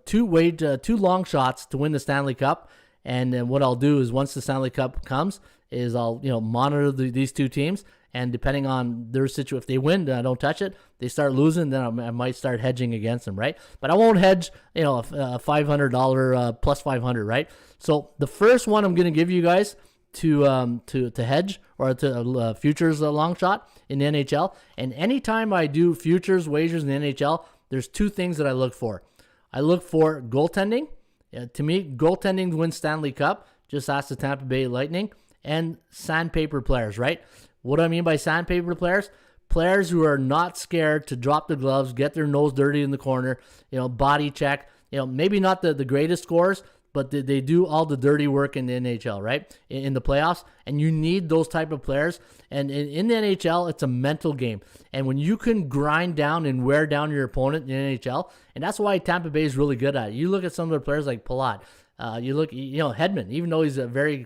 long shots to win the Stanley Cup. And then what I'll do is once the Stanley Cup comes, is I'll monitor these 2 teams, and depending on their situation, if they win, then I don't touch it. They start losing, then I might start hedging against them, right? But I won't hedge, a $500 plus 500, right? So the first one I'm going to give you guys to hedge or to futures long shot in the NHL. And anytime I do futures wagers in the NHL, there's 2 things that I look for. I look for goaltending. To me, goaltending wins Stanley Cup. Just ask the Tampa Bay Lightning. And sandpaper players, right? What do I mean by sandpaper players? Players who are not scared to drop the gloves, get their nose dirty in the corner, body check. Maybe not the greatest scores, but they do all the dirty work in the NHL, right? In the playoffs. And you need those type of players. And in the NHL, it's a mental game. And when you can grind down and wear down your opponent in the NHL, and that's why Tampa Bay is really good at it. You look at some of the players like Palat. You look, Hedman, even though he's a very,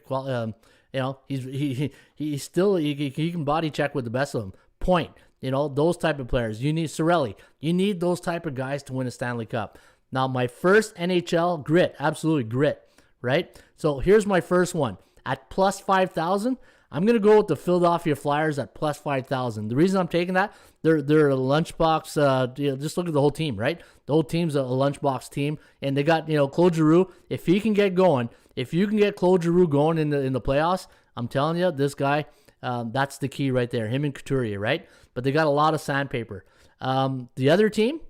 he's still, he can body check with the best of them. Point, those type of players. You need Cirelli. You need those type of guys to win a Stanley Cup. Now, my first NHL grit, absolutely grit, right? So here's my first one. At plus 5,000, I'm going to go with the Philadelphia Flyers at plus 5,000. The reason I'm taking that, they're a lunchbox, just look at the whole team, right? The whole team's a lunchbox team, and they got, Claude Giroux. If he can get going, if you can get Claude Giroux going in the playoffs, I'm telling you, this guy, that's the key right there, him and Couturier, right? But they got a lot of sandpaper. The other team,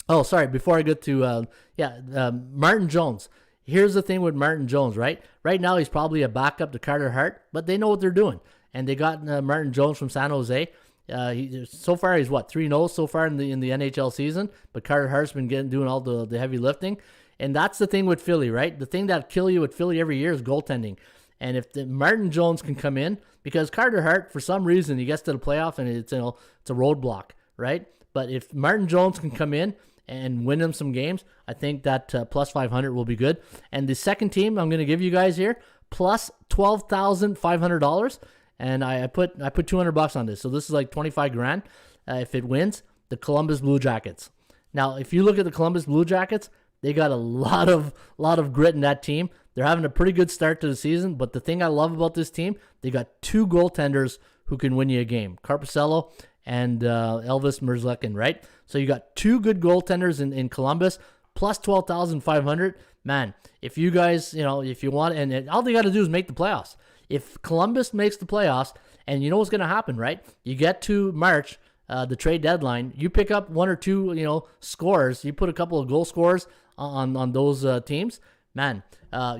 before I get to, Martin Jones. Here's the thing with Martin Jones, right? Right now, he's probably a backup to Carter Hart, but they know what they're doing. And they got Martin Jones from San Jose. So far he's 3-0 so far in the NHL season, but Carter Hart's been doing all the heavy lifting, and that's the thing with Philly, right? The thing that kill you with Philly every year is goaltending, and if Martin Jones can come in, because Carter Hart for some reason he gets to the playoff and it's a roadblock, right? But if Martin Jones can come in and win them some games, I think that plus 500 will be good. And the second team I'm going to give you guys here, plus $12,500. And I put $200 on this. So this is like 25 grand if it wins, the Columbus Blue Jackets. Now, if you look at the Columbus Blue Jackets, they got a lot of grit in that team. They're having a pretty good start to the season, but the thing I love about this team, they got two goaltenders who can win you a game, Carpuscello and Elvis Merzlikhin, right? So you got two good goaltenders in Columbus, plus 12,500. Man, if you guys, if you want, and all they got to do is make the playoffs. If Columbus makes the playoffs, and you know what's going to happen, right? You get to March, the trade deadline, you pick up one or two, scorers. You put a couple of goal scorers on those teams. Man,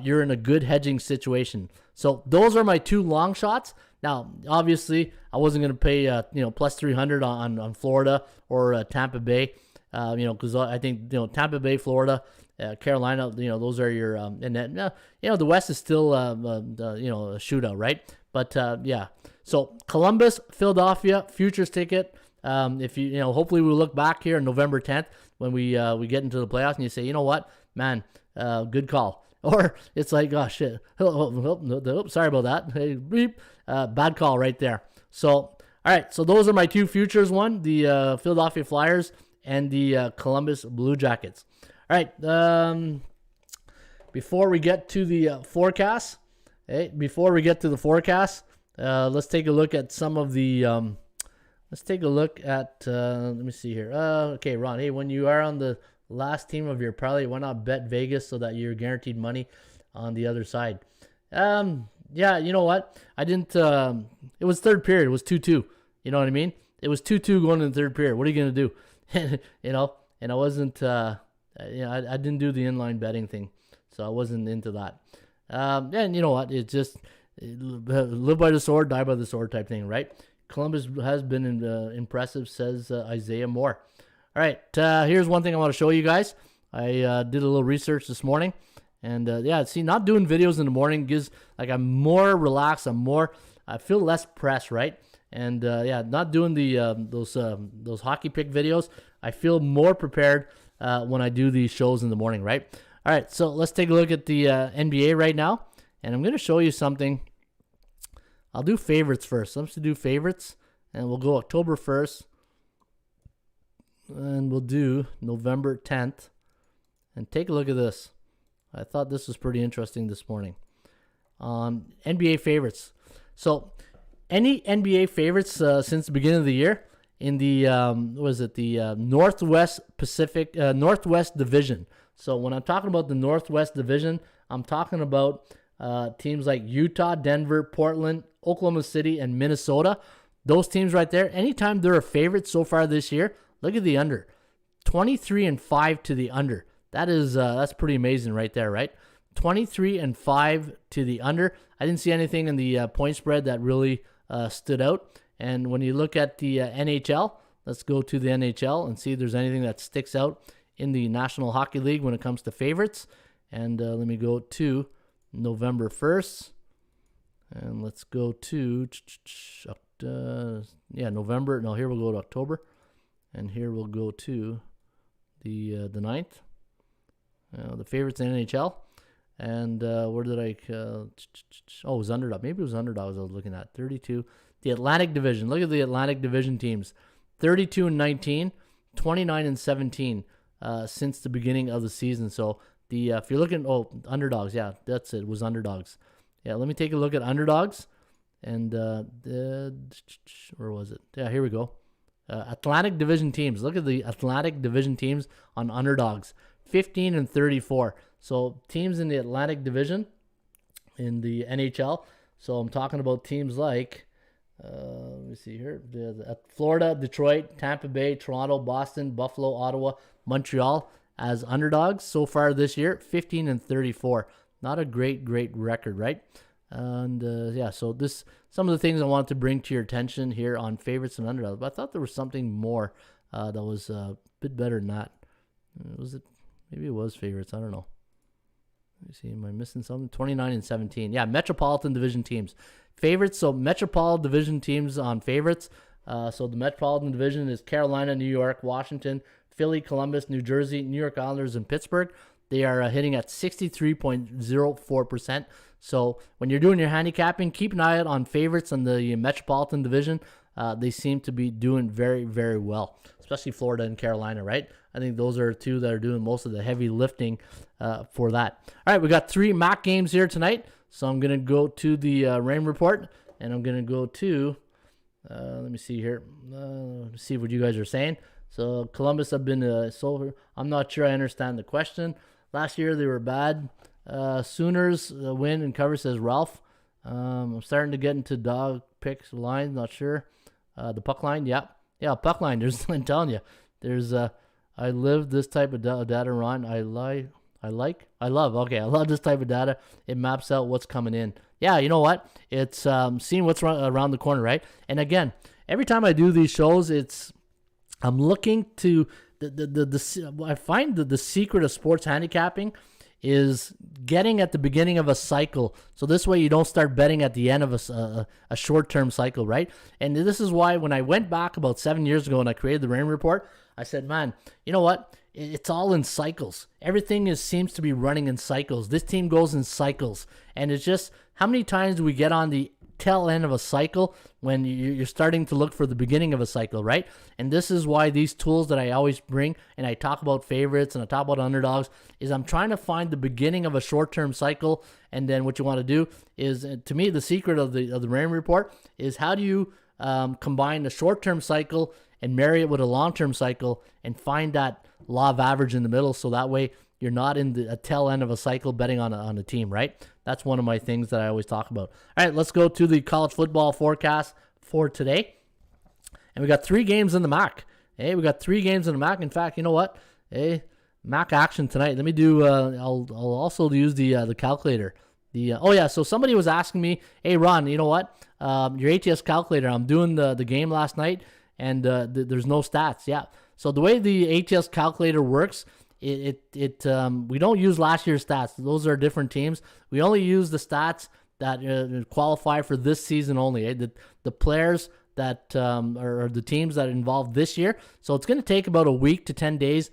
you're in a good hedging situation. So those are my two long shots. Now, obviously, I wasn't going to pay, plus 300 on Florida or Tampa Bay, because I think, Tampa Bay, Florida, Carolina, those are your, and then, the West is still, a shootout, right? But, yeah. So Columbus, Philadelphia, futures ticket. If you, hopefully we look back here on November 10th when we get into the playoffs and you say, you know what, man, good call. Or it's like, oh, shit. Sorry about that. Hey, beep. Bad call right there. So, all right. So those are my two futures one, the Philadelphia Flyers and the Columbus Blue Jackets. All right. Before we get to the forecast, let's take a look at some of the, let me see here. Okay, Ron, hey, when you are on the last team of your parlay, why not bet Vegas so that you're guaranteed money on the other side? Yeah, you know what? I didn't, it was third period. It was 2-2. You know what I mean? It was 2-2 going in the third period. What are you going to do? And I wasn't, I didn't do the inline betting thing. So I wasn't into that. And you know what? It's just live by the sword, die by the sword type thing, right? Columbus has been impressive, says Isaiah Moore. All right, here's one thing I want to show you guys. I did a little research this morning, and not doing videos in the morning gives, I'm more relaxed. I feel less pressed, right? And not doing those hockey pick videos. I feel more prepared when I do these shows in the morning, right? All right, so let's take a look at the NBA right now, and I'm going to show you something. I'll do favorites first. Let's do favorites, and we'll go October 1st. And we'll do November 10th. And take a look at this. I thought this was pretty interesting this morning. NBA favorites. So, any NBA favorites since the beginning of the year in the, Northwest Division. So, when I'm talking about the Northwest Division, I'm talking about teams like Utah, Denver, Portland, Oklahoma City, and Minnesota. Those teams right there, anytime they're a favorite so far this year, look at the under. 23-5 to the under. That's pretty amazing right there, right? 23-5 to the under. I didn't see anything in the point spread that really stood out. And when you look at the NHL, let's go to the NHL and see if there's anything that sticks out in the National Hockey League when it comes to favorites. And let me go to November 1st. And let's go to November. No, here we'll go to October. And here we'll go to the 9th. The favorites in NHL. And where did I... it was underdog. Maybe it was underdogs I was looking at. 32. The Atlantic Division. Look at the Atlantic Division teams. 32-19, 29-17 since the beginning of the season. So if you're looking... underdogs. Yeah, that's it. It was underdogs. Yeah, let me take a look at underdogs. And where was it? Yeah, here we go. Atlantic Division teams. Look at the Atlantic Division teams on underdogs. 15-34. So teams in the Atlantic Division in the NHL. So I'm talking about teams like, let me see here. Florida, Detroit, Tampa Bay, Toronto, Boston, Buffalo, Ottawa, Montreal as underdogs so far this year. 15-34. Not a great record, right? And so some of the things I wanted to bring to your attention here on favorites and underdogs. But I thought there was something more that was a bit better than that. Was it? Maybe it was favorites. I don't know. Let me see. Am I missing something? 29 and 17. Yeah, Metropolitan Division teams. Favorites. So Metropolitan Division teams on favorites. So the Metropolitan Division is Carolina, New York, Washington, Philly, Columbus, New Jersey, New York Islanders, and Pittsburgh. They are hitting at 63.04%. So when you're doing your handicapping, keep an eye out on favorites in the Metropolitan Division. They seem to be doing very, very well, especially Florida and Carolina, right? I think those are two that are doing most of the heavy lifting for that. All right, we got 3 MAC games here tonight. So I'm going to go to the rain report, and I'm going to go to, let me see here, see what you guys are saying. So Columbus have been so I'm not sure I understand the question. Last year they were bad. Sooners win and cover, says Ralph. I'm starting to get into dog picks lines, not sure. The puck line, yeah, puck line. I'm telling you, there's I live this type of data, Ron. I love. Okay, I love this type of data. It maps out what's coming in. Yeah, you know what? It's seeing what's around the corner, right? And again, every time I do these shows, I'm looking to I find that the secret of sports handicapping is getting at the beginning of a cycle. So this way you don't start betting at the end of a short-term cycle, right? And this is why when I went back about 7 years ago and I created the rain report, I said, man, you know what? It's all in cycles. Everything seems to be running in cycles. This team goes in cycles. And it's just, how many times do we get on the tail end of a cycle when you're starting to look for the beginning of a cycle, right? And this is why these tools that I always bring, and I talk about favorites and I talk about underdogs, is I'm trying to find the beginning of a short-term cycle. And then what you want to do is, to me, the secret of the rain report is how do you combine the short-term cycle and marry it with a long-term cycle and find that law of average in the middle, so that way you're not in the tail end of a cycle betting on a team, right? That's one of my things that I always talk about. All right, let's go to the college football forecast for today. And we got 3 games in the MAC. Hey, we got 3 games in the MAC. In fact, you know what? Hey, MAC action tonight. Let me do, I'll also use the calculator. So somebody was asking me, hey, Ron, you know what? Your ATS calculator, I'm doing the game last night, and there's no stats. Yeah. So the way the ATS calculator works, we don't use last year's stats. Those are different teams. We only use the stats that qualify for this season only. The players that are the teams that are involved this year. So it's going to take about a week to 10 days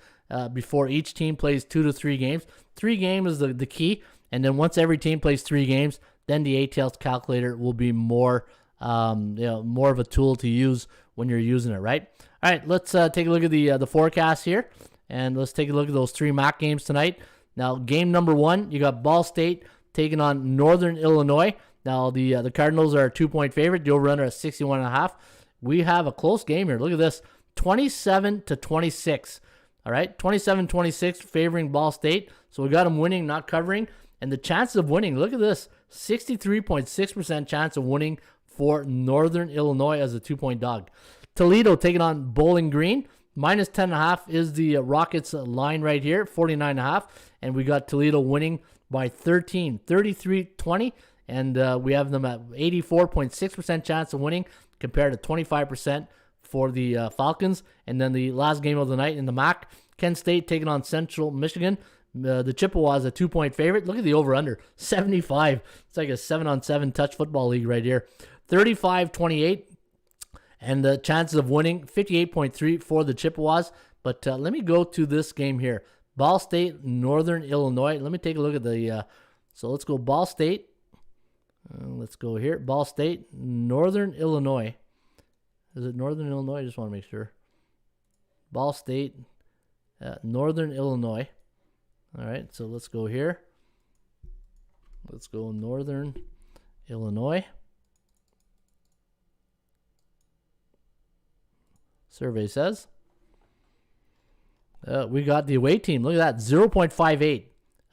before each team plays 2 to 3 games. 3 games is the key. And then once every team plays 3 games, then the ATS calculator will be more of a tool to use when you're using it, right? All right, let's take a look at the forecast here, and let's take a look at those 3 MAC games tonight. Now, game number 1, you got Ball State taking on Northern Illinois. Now, the Cardinals are a 2-point favorite. The over-under at 61.5. We have a close game here. Look at this, 27-26. All right, 27-26 favoring Ball State. So we got them winning, not covering. And the chances of winning, look at this, 63.6% chance of winning for Northern Illinois as a 2-point dog. Toledo taking on Bowling Green. Minus 10.5 is the Rockets line right here, 49.5. And we got Toledo winning by 13, 33-20. And we have them at 84.6% chance of winning compared to 25% for the Falcons. And then the last game of the night in the MAC, Kent State taking on Central Michigan. The Chippewas a 2-point favorite. Look at the over-under, 75. It's like a 7-on-7 touch football league right here. 35-28. And the chances of winning, 58.3 for the Chippewas. But let me go to this game here. Ball State, Northern Illinois. Let me take a look at the... so let's go Ball State. Let's go here. Ball State, Northern Illinois. Is it Northern Illinois? I just want to make sure. Ball State, Northern Illinois. All right, so let's go here. Let's go Northern Illinois. Survey says. We got the away team. Look at that, 0.58.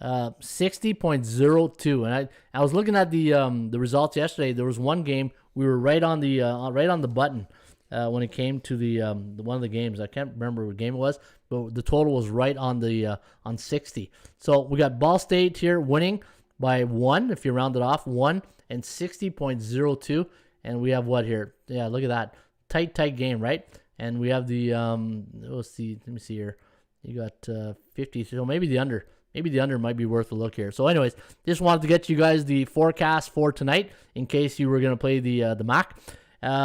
60.02. And I was looking at the results yesterday. There was one game we were right on the button when it came to the one of the games. I can't remember what game it was, but the total was right on the on 60. So we got Ball State here winning by 1, if you round it off, 1 and 60.02. And we have what here? Yeah, look at that. Tight game, right? And we have the, let's see, let me see here. You got 50, so maybe the under. Maybe the under might be worth a look here. So anyways, just wanted to get you guys the forecast for tonight in case you were going to play the MAC.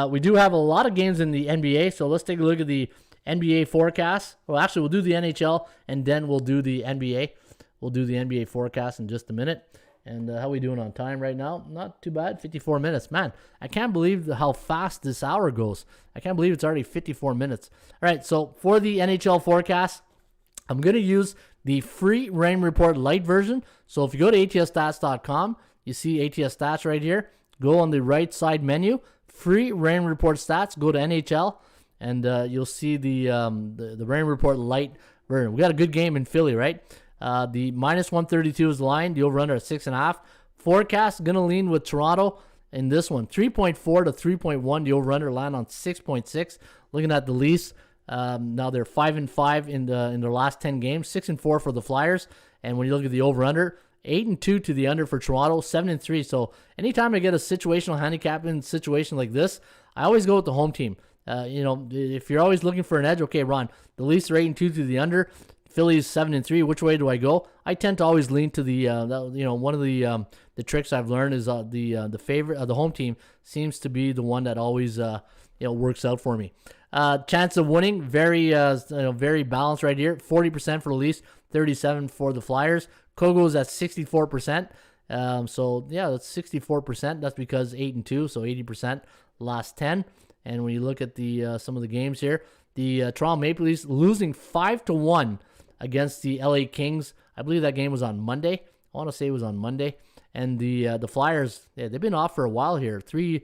We do have a lot of games in the NBA, so let's take a look at the NBA forecast. Well, actually, we'll do the NHL, and then we'll do the NBA. We'll do the NBA forecast in just a minute. And how are we doing on time right now? Not too bad, 54 minutes. Man, I can't believe how fast this hour goes. I can't believe it's already 54 minutes. All right, so for the NHL forecast, I'm going to use the free Rain Report Lite version. So if you go to atsstats.com, you see ATS Stats right here. Go on the right side menu, free Rain Report Stats. Go to NHL, and you'll see the Rain Report Lite version. We got a good game in Philly, right? The minus 132 is the line. The over-under at 6.5. Forecast going to lean with Toronto in this one. 3.4 to 3.1. The over-under land on 6.6. Looking at the Leafs. Now they're 5-5 in their last 10 games, 6-4 for the Flyers. And when you look at the over/under, 8-2 to the under for Toronto, 7-3. So anytime I get a situational handicapping situation like this, I always go with the home team. If you're always looking for an edge, okay, Ron, the Leafs are 8-2 to the under. Philly's 7-3. Which way do I go? I tend to always lean to the one of the tricks I've learned is the favorite the home team seems to be the one that always works out for me. Chance of winning, very balanced right here. 40% for the Leafs, 37% for the Flyers. Kogo's at 64%. So yeah, that's 64%. That's because 8-2, so 80% last 10. And when you look at the some of the games here, the Toronto Maple Leafs losing 5-1 against the LA Kings. I believe that game was on Monday. I want to say it was on Monday. And the Flyers, yeah, they've been off for a while here, three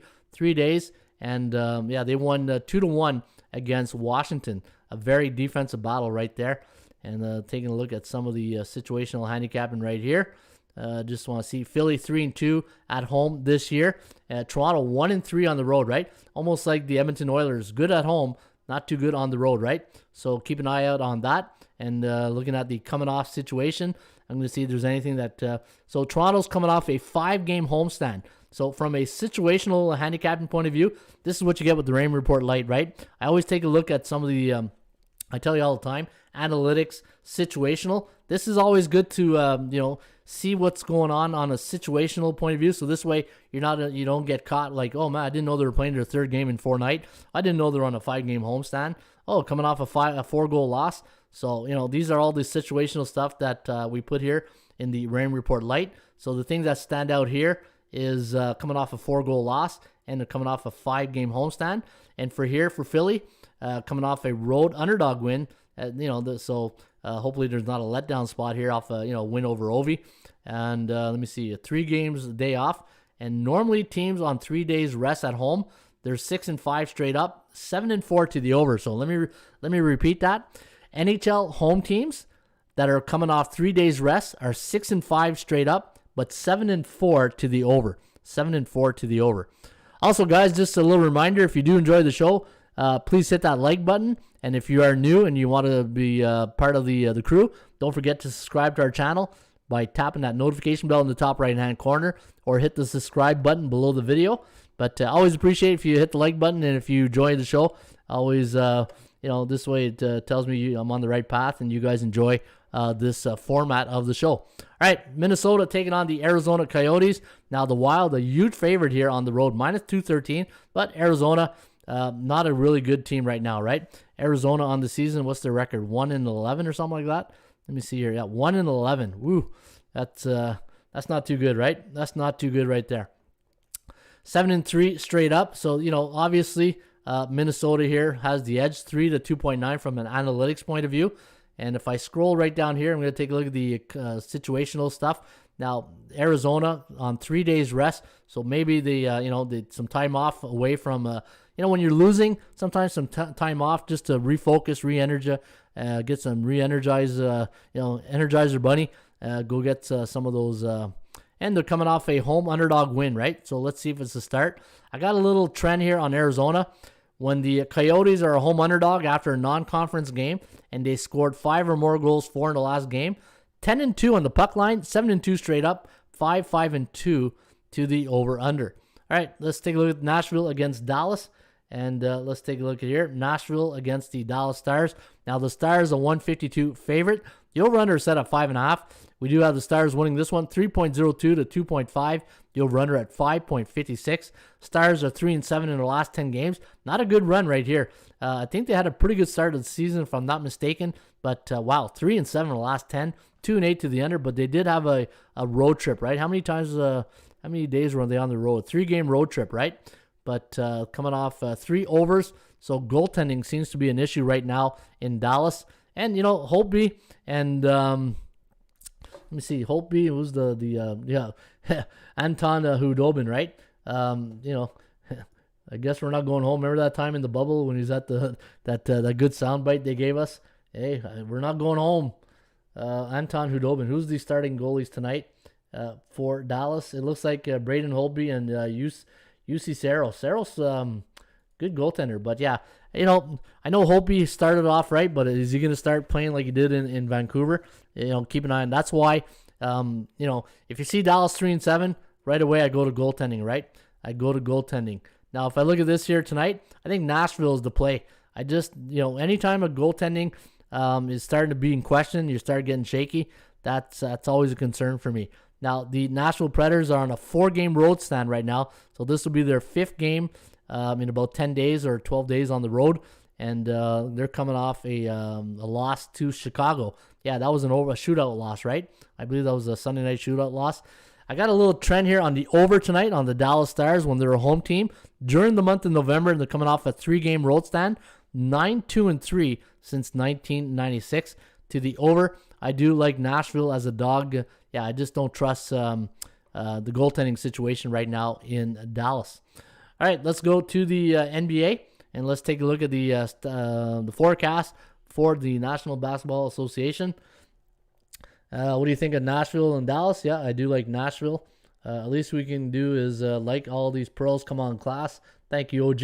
days. And they won 2-1 against Washington. A very defensive battle right there. And taking a look at some of the situational handicapping right here. Just want to see Philly 3-2 at home this year. Toronto 1-3 on the road, right? Almost like the Edmonton Oilers, good at home, not too good on the road, right? So keep an eye out on that. And looking at the coming off situation, I'm going to see if there's anything that. So Toronto's coming off a 5-game homestand. So from a situational handicapping point of view, this is what you get with the Rain Report Lite, right? I always take a look at some of the, I tell you all the time, analytics, situational. This is always good to, see what's going on a situational point of view. So this way, you don't get caught like, oh man, I didn't know they were playing their 3rd game in 4 nights. I didn't know they're on a 5-game homestand. Oh, coming off a 4-goal loss. So, these are all the situational stuff that we put here in the Rain Report Lite. So the things that stand out here is coming off a 4-goal loss and coming off a 5-game homestand. And for Philly, coming off a road underdog win, hopefully there's not a letdown spot here off a win over Ovi. And let me see, 3 games a day off. And normally teams on 3 days rest at home, they're 6-5 straight up, 7-4 to the over. So let me repeat that. NHL home teams that are coming off 3 days rest are 6-5 straight up, but 7-4 to the over. 7-4 to the over. Also, guys, just a little reminder, if you do enjoy the show, please hit that like button. And if you are new and you want to be part of the crew, don't forget to subscribe to our channel by tapping that notification bell in the top right-hand corner or hit the subscribe button below the video. But I always appreciate if you hit the like button, and if you enjoy the show, always, this way it tells me I'm on the right path and you guys enjoy this format of the show. All right, Minnesota taking on the Arizona Coyotes. Now the Wild, a huge favorite here on the road, minus 213, but Arizona, not a really good team right now, right? Arizona on the season, what's their record? 1-11 or something like that? Let me see here. Yeah, 1-11. Woo, that's not too good, right? That's not too good right there. 7-3 straight up. So, obviously, Minnesota here has the edge, 3 to 2.9 from an analytics point of view. And if I scroll right down here, I'm going to take a look at the situational stuff. Now, Arizona on 3 days rest, so maybe some time off away from, when you're losing, sometimes some time off just to refocus, re-energize, get some Energizer Bunny, go get some of those, and they're coming off a home underdog win, right? So let's see if it's a start. I got a little trend here on Arizona. When the Coyotes are a home underdog after a non-conference game and they scored 5 or more goals, 4 in the last game, 10-2 on the puck line, 7-2 straight up, 5-2 to the over-under. All right, let's take a look at Nashville against Dallas. And let's take a look at here. Nashville against the Dallas Stars. Now, the Stars are 152 favorite. The over-under is set at 5.5. We do have the Stars winning this one, 3.02 to 2.5. The over-under at 5.56. Stars are 3-7 in their last 10 games. Not a good run right here. I think they had a pretty good start of the season, if I'm not mistaken. But, wow, 3-7 in the last 10. 2-8 to the under. But they did have a road trip, right? How many days were they on the road? 3-game road trip, right? But coming off 3 overs, so goaltending seems to be an issue right now in Dallas. And, Holtby and, let me see, Holtby, who's Anton Hudobin, right? I guess we're not going home. Remember that time in the bubble when he was at that good soundbite they gave us? Hey, we're not going home. Anton Hudobin, who's the starting goalies tonight for Dallas? It looks like Braden Holtby and UC Saros. Saros, good goaltender. But yeah, I know Holtby started off right, but is he going to start playing like he did in Vancouver? Keep an eye on. That's why, if you see Dallas 3-7, right away I go to goaltending, right? I go to goaltending. Now, if I look at this here tonight, I think Nashville is the play. I just, anytime a goaltending is starting to be in question, you start getting shaky, that's always a concern for me. Now, the Nashville Predators are on a 4-game road stand right now, so this will be their 5th game in about 10 days or 12 days on the road, and they're coming off a loss to Chicago. Yeah, that was a shootout loss, right? I believe that was a Sunday night shootout loss. I got a little trend here on the over tonight on the Dallas Stars when they're a home team. During the month of November, they're coming off a 3-game road stand, 9-2-3 since 1996 to the over. I do like Nashville as a dog. Yeah, I just don't trust the goaltending situation right now in Dallas. All right, let's go to the NBA, and let's take a look at the forecast for the National Basketball Association. What do you think of Nashville and Dallas? Yeah, I do like Nashville. At least we can do is like all these pros. Come on, class. Thank you, OG.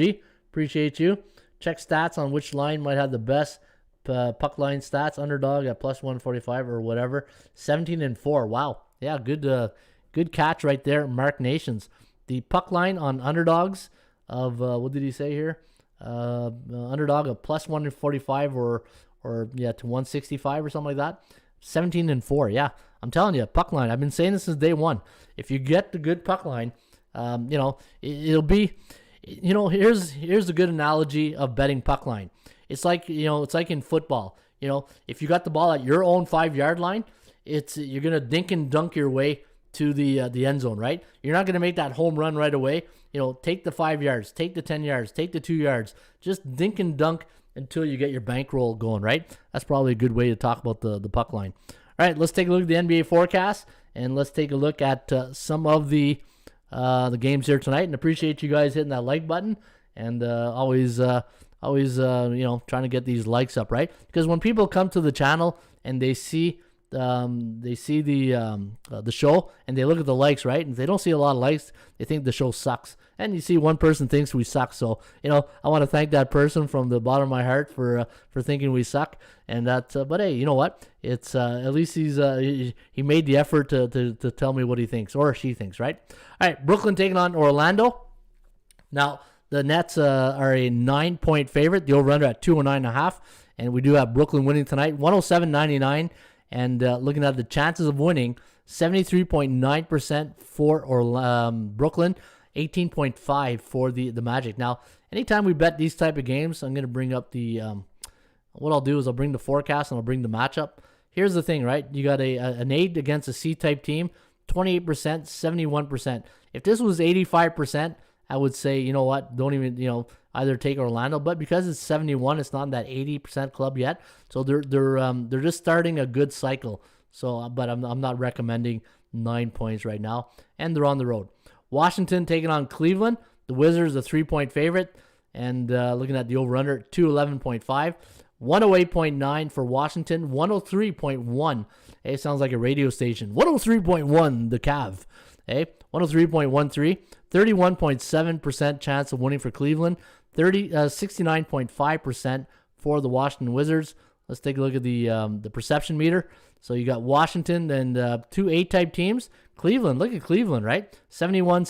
Appreciate you. Check stats on which line might have the best puck line stats. Underdog at plus 145 or whatever. 17-4. Wow. Yeah, good catch right there, Mark Nations. The puck line on underdogs of what did he say here? Underdog of plus 145 or to 165 or something like that. 17-4. Yeah, I'm telling you, puck line. I've been saying this since day one. If you get the good puck line, it'll be. Here's a good analogy of betting puck line. It's like in football. If you got the ball at your own 5-yard line, you're gonna dink and dunk your way to the end zone, right? You're not gonna make that home run right away. Take the 5 yards, take the 10 yards, take the 2 yards. Just dink and dunk until you get your bankroll going, right? That's probably a good way to talk about the puck line. All right, let's take a look at the NBA forecast, and let's take a look at some of the games here tonight. And appreciate you guys hitting that like button, and always trying to get these likes up, right? Because when people come to the channel and they see the show and they look at the likes, right? And if they don't see a lot of likes, they think the show sucks. And you see one person thinks we suck. So, I want to thank that person from the bottom of my heart for thinking we suck. And that, but hey, you know what? It's at least he made the effort to tell me what he thinks or she thinks, right? All right, Brooklyn taking on Orlando. Now, the Nets are a 9-point favorite. The over-under at 209.5. And we do have Brooklyn winning tonight, 107-99. And looking at the chances of winning, 73.9% for Brooklyn, 18.5% for the Magic. Now, anytime we bet these type of games, I'm going to bring up what I'll do is I'll bring the forecast and I'll bring the matchup. Here's the thing, right? You got an 8 against a C-type team, 28%, 71%. If this was 85%, I would say, you know what, don't even, either take Orlando. But because it's 71, it's not in that 80% club yet. So they're just starting a good cycle. So, but I'm not recommending 9 points right now. And they're on the road. Washington taking on Cleveland. The Wizards a 3-point favorite. And looking at the over-under, 211.5. 108.9 for Washington. 103.1. Hey, sounds like a radio station. 103.1, the Cav. Hey, 103.13. 31.7% chance of winning for Cleveland. 69.5% for the Washington Wizards. Let's take a look at the perception meter. So you got Washington and 2 A-type teams. Cleveland, look at Cleveland, right? 71,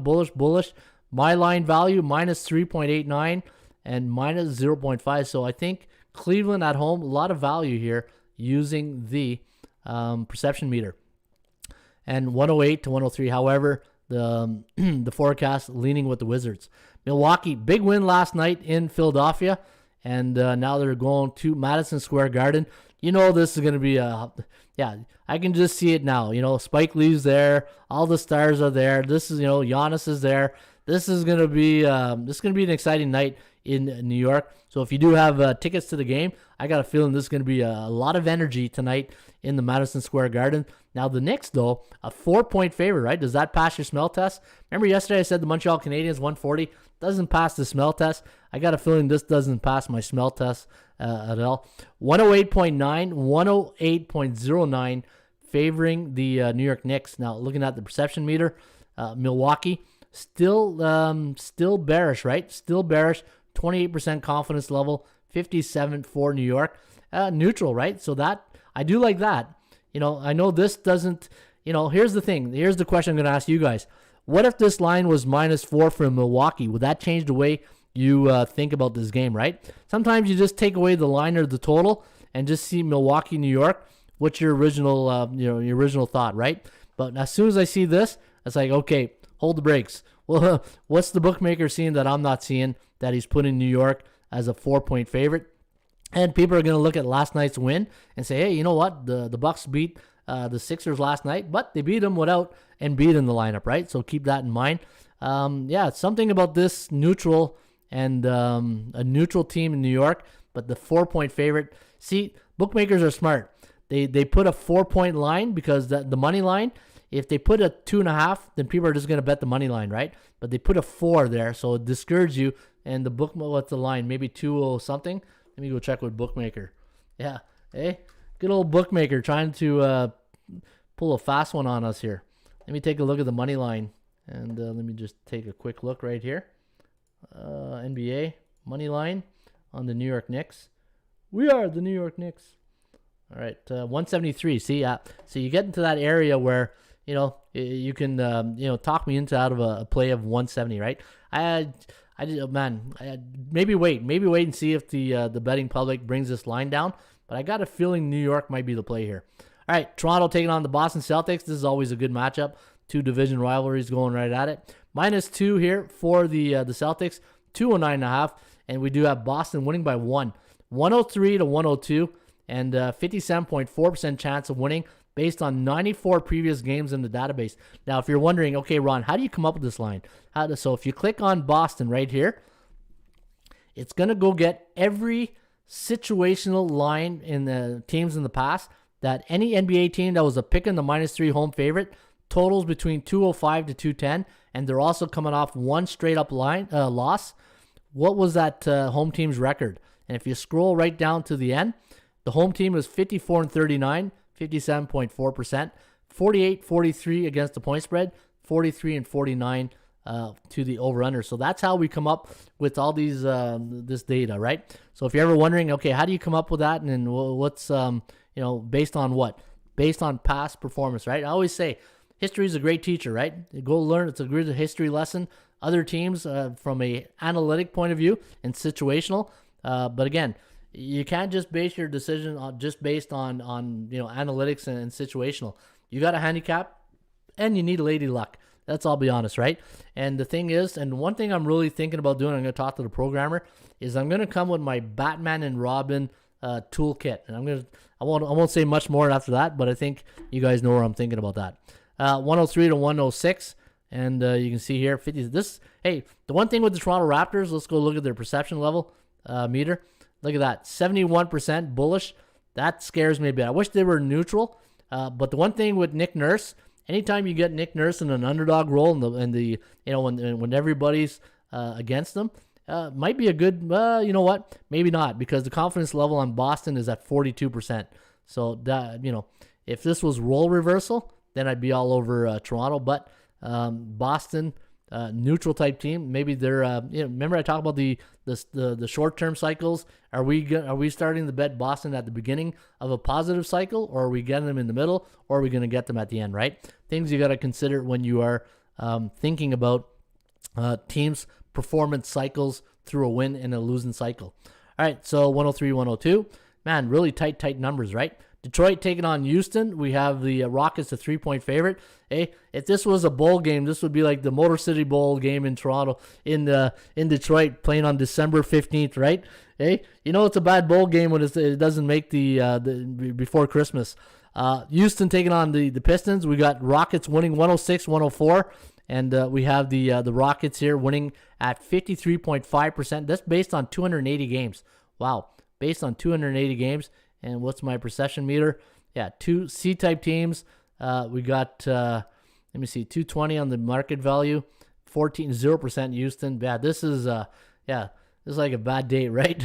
bullish. My line value, minus 3.89 and minus 0.5. So I think Cleveland at home, a lot of value here using the perception meter. And 108 to 103. However, the forecast leaning with the Wizards. Milwaukee, big win last night in Philadelphia. And now they're going to Madison Square Garden. You know this is going to be I can just see it now. You know, Spike Lee's there. All the stars are there. This is, Giannis is there. This is going to be an exciting night in New York. So if you do have tickets to the game, I got a feeling this is going to be a lot of energy tonight in the Madison Square Garden. Now the Knicks, though, a 4-point favorite, right? Does that pass your smell test? Remember yesterday I said the Montreal Canadiens 140 doesn't pass the smell test. I got a feeling this doesn't pass my smell test at all. 108.9, 108.09 favoring the New York Knicks. Now looking at the perception meter, Milwaukee still bearish, right? Still bearish. 28% confidence level, 57 for New York. Neutral, right? So that I do like that. I know this doesn't, here's the thing. Here's the question I'm going to ask you guys. What if this line was -4 for Milwaukee? Would that change the way you think about this game, right? Sometimes you just take away the line or the total and just see Milwaukee, New York. What's your original thought, right? But as soon as I see this, it's like, okay, hold the brakes. Well, what's the bookmaker seeing that I'm not seeing, that he's putting New York as a 4-point favorite? And people are going to look at last night's win and say, hey, you know what? The Bucks beat the Sixers last night, but they beat them without Embiid in the lineup, right? So keep that in mind. Something about this neutral and a neutral team in New York, but the 4-point favorite. See, bookmakers are smart. They put a 4-point line because the money line, if they put a 2.5, then people are just going to bet the money line, right? But they put a 4 there, so it discourages you. And the book, what's the line? Maybe 2 something. Let me go check with bookmaker. Yeah, hey, good old bookmaker trying to pull a fast one on us here. Let me take a look at the money line, and let me just take a quick look right here. NBA money line on the New York Knicks. We are the New York Knicks. All right, 173. See, so you get into that area where you can talk me into out of a play of 170, right? Maybe wait and see if the betting public brings this line down. But I got a feeling New York might be the play here. All right, Toronto taking on the Boston Celtics. This is always a good matchup. 2 division rivalries going right at it. -2 here for the Celtics. 209.5, and we do have Boston winning by 103 to 102, and 57.4% chance of winning based on 94 previous games in the database. Now, if you're wondering, okay, Ron, how do you come up with this line? So if you click on Boston right here, it's going to go get every situational line in the teams in the past that any NBA team that was a pick in the -3 home favorite totals between 205 to 210, and they're also coming off one straight up line loss. What was that home team's record? And if you scroll right down to the end, the home team was 54-39, 57.4%, 48-43 against the point spread, 43-49 to the over/under. So that's how we come up with all these this data, right? So if you're ever wondering, okay, how do you come up with that, and what's based on what? Based on past performance, right? I always say history is a great teacher, right? You go learn. It's a great history lesson. Other teams from a analytic point of view and situational, but again, you can't just base your decision on based on analytics and situational. You got a handicap, and you need lady luck. Let's all be honest, right? And the thing is, and one thing I'm really thinking about doing, I'm going to talk to the programmer, is I'm going to come with my Batman and Robin toolkit, and I won't say much more after that, but I think you guys know where I'm thinking about that. 103 to 106, and you can see here 50. Hey, the one thing with the Toronto Raptors, let's go look at their perception level meter. Look at that, 71% bullish. That scares me a bit. I wish they were neutral. But the one thing with Nick Nurse, anytime you get Nick Nurse in an underdog role, when everybody's against them, might be a good. You know what? Maybe not, because the confidence level on Boston is at 42%. So that if this was role reversal, then I'd be all over Toronto. But Boston neutral type team. Maybe they're remember I talked about the short-term cycles. Are we starting to bet Boston at the beginning of a positive cycle, or are we getting them in the middle, or are we going to get them at the end, right? Things you got to consider when you are thinking about teams' performance cycles through a win and a losing cycle. All right, so 103, 102. Man, really tight numbers, right? Detroit taking on Houston. We have the Rockets, a 3-point favorite. Hey, if this was a bowl game, this would be like the Motor City Bowl game in Toronto, in Detroit, playing on December 15th, right? Hey, it's a bad bowl game when it doesn't make the before Christmas. Houston taking on the Pistons. We got Rockets winning 106-104, and we have the Rockets here winning at 53.5%. That's based on 280 games. Wow, based on 280 games. And what's my procession meter? Yeah, 2 C-type teams. We got, let me see, 220 on the market value, 0% Houston. Yeah, this is like a bad date, right?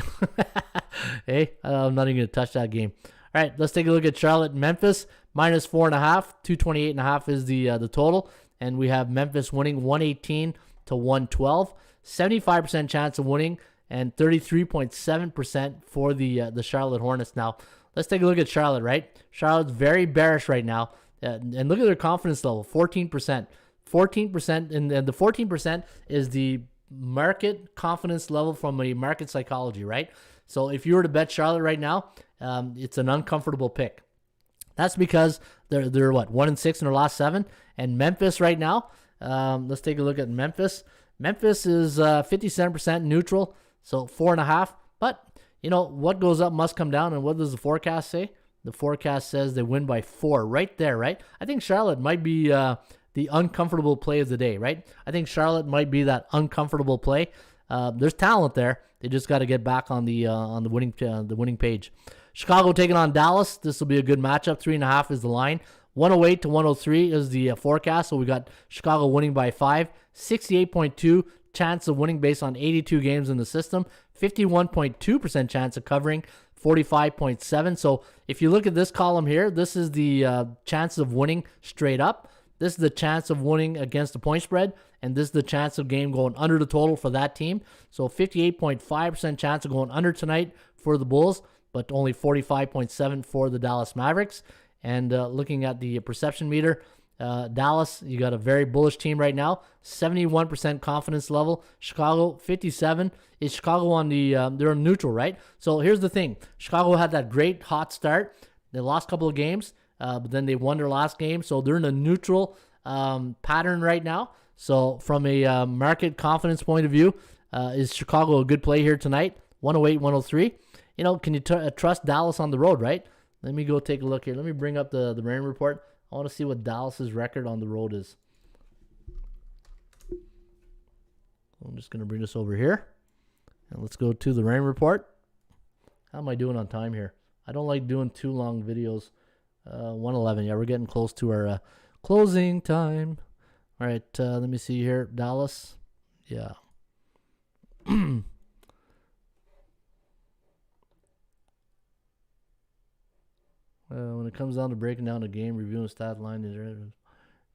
Hey, I'm not even going to touch that game. All right, let's take a look at Charlotte and Memphis. Minus 4.5, 228.5 is the total. And we have Memphis winning 118-112. 75% chance of winning, and 33.7% for the Charlotte Hornets. Now, let's take a look at Charlotte, right? Charlotte's very bearish right now. And look at their confidence level, 14%. 14%, and the 14% is the market confidence level from a market psychology, right? So if you were to bet Charlotte right now, it's an uncomfortable pick. That's because they're 1-6 in their last 7. And Memphis right now, let's take a look at Memphis. Memphis is 57% neutral. So 4.5, but what goes up must come down. And what does the forecast say? The forecast says they win by 4 right there, right? I think Charlotte might be the uncomfortable play of the day, right? I think Charlotte might be that uncomfortable play. There's talent there. They just got to get back on the winning page. Chicago taking on Dallas. This will be a good matchup. 3.5 is the line. 108-103 is the forecast. So we got Chicago winning by 5. 68.2 chance of winning based on 82 games in the system. 51.2% chance of covering. 45.7. So if you look at this column here, this is the chance of winning straight up. This is the chance of winning against the point spread, and this is the chance of game going under the total for that team. So 58.5% chance of going under tonight for the Bulls, but only 45.7 for the Dallas Mavericks. And looking at the perception meter, Dallas, you got a very bullish team right now. 71% confidence level. Chicago, 57. Is Chicago on the, they're neutral, right? So here's the thing. Chicago had that great hot start. They lost a couple of games, but then they won their last game. So they're in a neutral pattern right now. So from a market confidence point of view, is Chicago a good play here tonight? 108, 103. Can you trust Dallas on the road, right? Let me go take a look here. Let me bring up the rain report. I want to see what Dallas's record on the road is. I'm just going to bring this over here. And let's go to the rain report. How am I doing on time here? I don't like doing too long videos. 1:11. Yeah, we're getting close to our closing time. All right, let me see here. Dallas. Yeah. When it comes down to breaking down the game, reviewing stat line,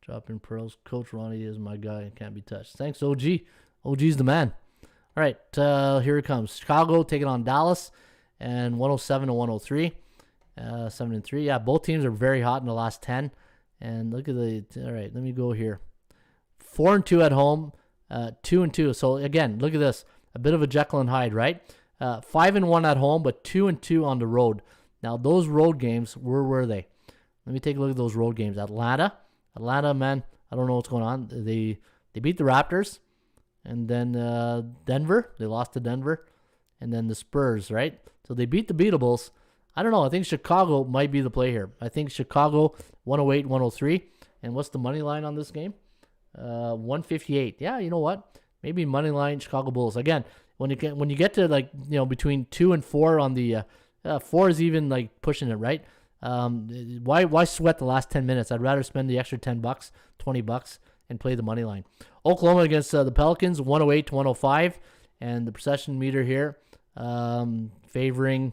dropping pearls, Coach Ronnie is my guy and can't be touched. Thanks, OG. OG's the man. All right, here it comes. Chicago taking on Dallas, and 107-103, 7-3. Yeah, both teams are very hot in the last 10. And look at all right, let me go here. 4-2 at home, 2-2. So again, look at this. A bit of a Jekyll and Hyde, right? 5-1 at home, but 2-2 on the road. Now, those road games, where were they? Let me take a look at those road games. Atlanta, man, I don't know what's going on. They beat the Raptors, and then Denver. They lost to Denver, and then the Spurs, right? So they beat the beatables. I don't know. I think Chicago might be the play here. I think Chicago 108, 103. And what's the money line on this game? 158. Yeah, you know what? Maybe money line Chicago Bulls. Again, when you get to between 2 and 4 on the 4 is even like pushing it, right? Why sweat the last 10 minutes? I'd rather spend the extra $10, $20 and play the money line. Oklahoma against the Pelicans, 108-105, and the possession meter here favoring.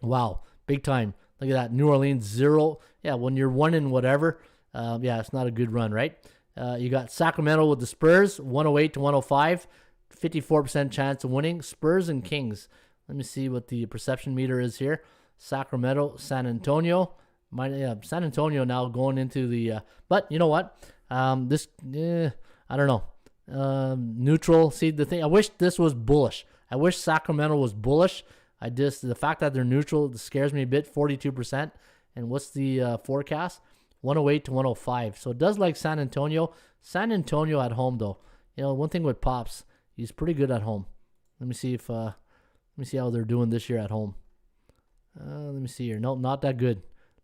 Wow, big time. Look at that. New Orleans 0. Yeah, when you're 1 in whatever, it's not a good run, right? You got Sacramento with the Spurs, 108 to 105, 54% chance of winning. Spurs and Kings. Let me see what the perception meter is here. Sacramento, San Antonio. San Antonio now going into the, but you know what? I don't know. Neutral. See, the thing, I wish this was bullish. I wish Sacramento was bullish. The fact that they're neutral scares me a bit, 42%. And what's the forecast? 108 to 105. So it does like San Antonio. San Antonio at home, though. One thing with Pops, he's pretty good at home. Let me see how they're doing this year at home. Let me see here. No, not that good.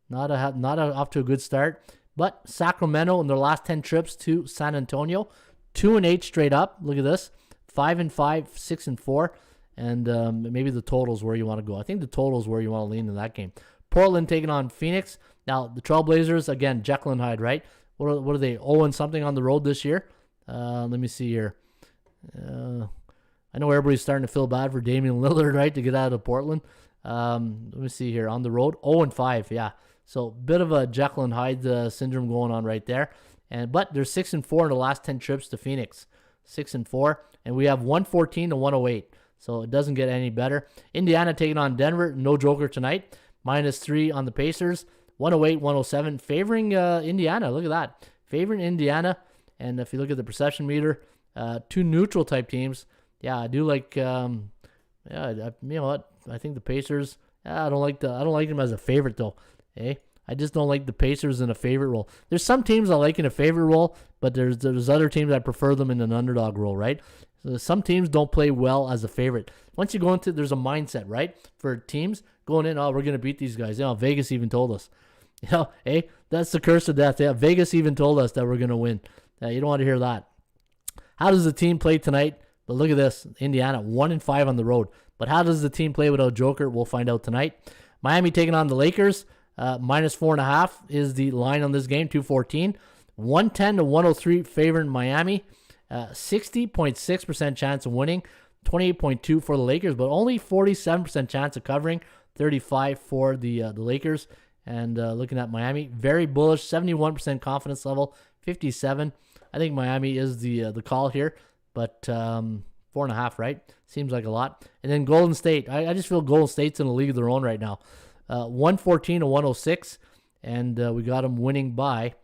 Not off to a good start. But Sacramento in their last 10 trips to San Antonio, 2-8 straight up. Look at this, 5-5, 6-4, and maybe the total's where you want to go. I think the total's where you want to lean in that game. Portland taking on Phoenix. Now the Trailblazers again, Jekyll and Hyde, right? What are they? 0-something on the road this year. Let me see here. I know everybody's starting to feel bad for Damian Lillard, right, to get out of Portland. Let me see here. On the road, 0-5, yeah. So bit of a Jekyll and Hyde syndrome going on right there. But they're 6-4 in the last 10 trips to Phoenix. 6-4, and we have 114 to 108. So it doesn't get any better. Indiana taking on Denver, no joker tonight. -3 on the Pacers. 108, 107, favoring Indiana. Look at that, favoring Indiana. And if you look at the perception meter, two neutral type teams. Yeah, I do like. You know what? I think the Pacers. I don't like them as a favorite though. I just don't like the Pacers in a favorite role. There's some teams I like in a favorite role, but there's other teams I prefer them in an underdog role, right? So some teams don't play well as a favorite. Once you go into, there's a mindset, right? For teams going in, we're gonna beat these guys. Vegas even told us. That's the curse of death. Yeah, Vegas even told us that we're gonna win. You don't want to hear that. How does the team play tonight? But look at this, Indiana 1-5 on the road. But how does the team play without Joker? We'll find out tonight. Miami taking on the Lakers. -4.5 is the line on this game, 214. 110 to 103 favoring Miami. 60.6% chance of winning. 28.2 for the Lakers, but only 47% chance of covering. 35 for the Lakers. And looking at Miami, very bullish. 71% confidence level. 57. I think Miami is the call here, but 4.5, right? Seems like a lot. And then Golden State. I just feel Golden State's in a league of their own right now. 114 to 106, and we got them winning by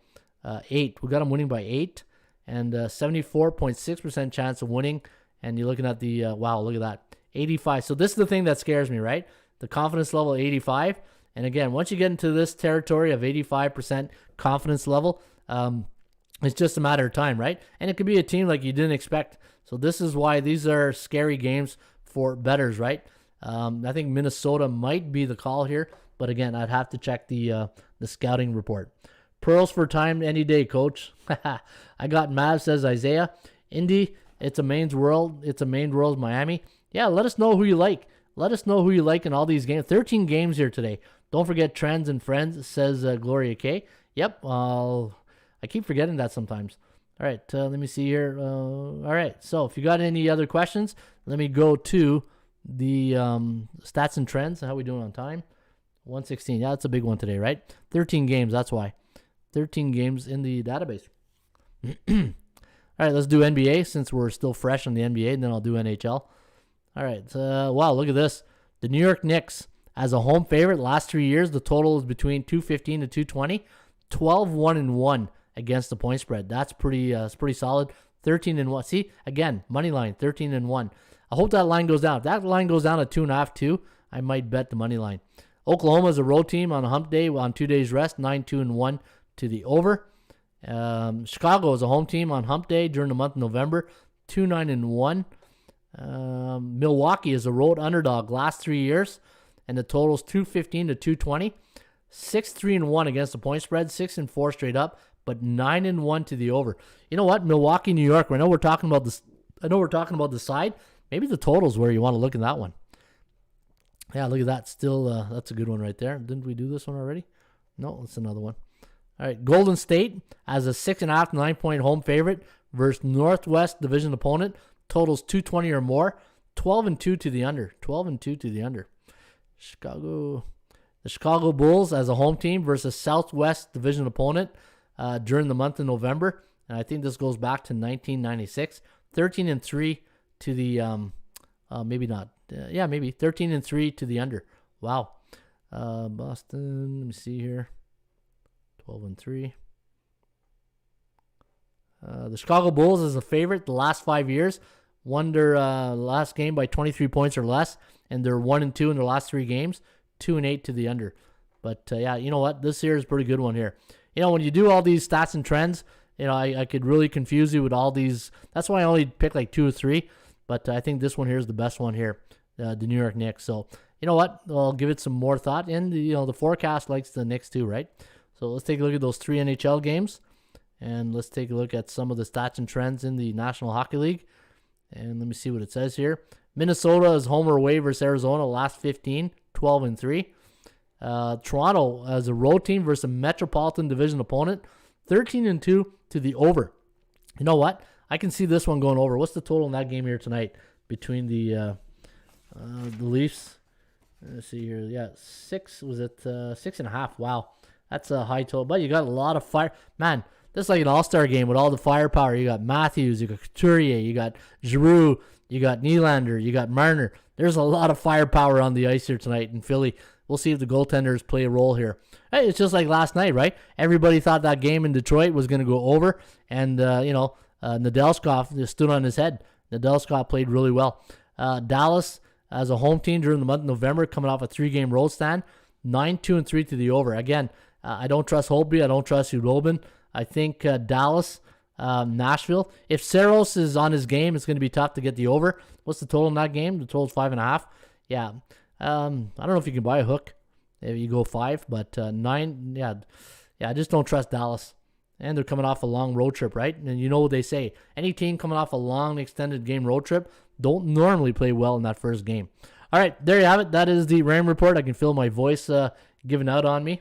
8. We got them winning by 8, and 74.6% chance of winning. And you're looking at the wow, look at that, 85. So this is the thing that scares me, right? The confidence level 85. And again, once you get into this territory of 85% confidence level, it's just a matter of time, right? And it could be a team like you didn't expect. So this is why these are scary games for bettors, right? I think Minnesota might be the call here, but again, I'd have to check the scouting report. Pearls for time any day, coach. I got Mav, says Isaiah. Indy, it's a Maine's world. It's a Maine world, Miami. Yeah, let us know who you like. Let us know who you like in all these games. 13 games here today. Don't forget Trends and Friends, says Gloria K. Yep, I keep forgetting that sometimes. All right, let me see here. All right, so if you got any other questions, let me go to the stats and trends. How are we doing on time? 116. Yeah, that's a big one today, right? 13 games, that's why. 13 games in the database. All right, let's do NBA since we're still fresh on the NBA, and then I'll do NHL. All right, wow, look at this. The New York Knicks, as a home favorite, last 3 years, the total is between 215 to 220. 12-1-1 against the point spread. That's pretty solid. 13-1. See, again, money line, 13-1. I hope that line goes down. If that line goes down to 2.5, 2, I might bet the money line. Oklahoma is a road team on a hump day on 2 days rest, 9-2-1 to the over. Chicago is a home team on hump day during the month of November, 2-9-1. Milwaukee is a road underdog last 3 years, and the total is 215 to 220. 6-3-1 against the point spread, 6-4 straight up, but 9-1 to the over. You know what? Milwaukee, New York. I know we're talking about this. I know we're talking about the side. Maybe the total's where you want to look in that one. Yeah, look at that. Still, that's a good one right there. Didn't we do this one already? No, it's another one. All right, Golden State as a 6.5 to 9-point home favorite versus Northwest Division opponent. Totals 220 or more. 12-2 to the under. 12-2 to the under. The Chicago Bulls as a home team versus Southwest Division opponent during the month of November. and I think this goes back to 1996. 13-3 to the maybe not. Maybe 13-3 to the under. Wow. Boston. Let me see here. 12-3. The Chicago Bulls is a favorite the last 5 years. Won their last game by 23 points or less, and they're 1-2 in their last 3 games. 2-8 to the under. But you know what? This here is a pretty good one here. When you do all these stats and trends, I could really confuse you with all these. That's why I only pick like 2 or 3. But I think this one here is the best one here, the New York Knicks. So you know what? I'll give it some more thought. And the forecast likes the Knicks too, right? So let's take a look at those 3 NHL games, and let's take a look at some of the stats and trends in the National Hockey League. And let me see what it says here. Minnesota is home or away versus Arizona. Last 15, 12-3. Toronto as a road team versus a Metropolitan Division opponent, 13-2 to the over. You know what? I can see this one going over. What's the total in that game here tonight between the Leafs? Let's see here. Yeah, 6. Was it 6.5? Wow, that's a high total. But you got a lot of fire, man. This is like an all-star game with all the firepower. You got Matthews, you got Couturier, you got Giroux, you got Nylander, you got Marner. There's a lot of firepower on the ice here tonight in Philly. We'll see if the goaltenders play a role here. Hey, it's just like last night, right? Everybody thought that game in Detroit was going to go over, and Nedeljkov just stood on his head. Nedeljkov played really well. Dallas as a home team during the month of November, coming off a 3-game road stand, 9-2-3 to the over. Again, I don't trust Holtby. I don't trust Udobin. I think Dallas, Nashville. If Saros is on his game, it's going to be tough to get the over. What's the total in that game? The total's 5.5. Yeah. I don't know if you can buy a hook if you go 5, but 9. Yeah. I just don't trust Dallas. And they're coming off a long road trip, right? And you know what they say. Any team coming off a long extended game road trip don't normally play well in that first game. All right, there you have it. That is the Ram Report. I can feel my voice giving out on me.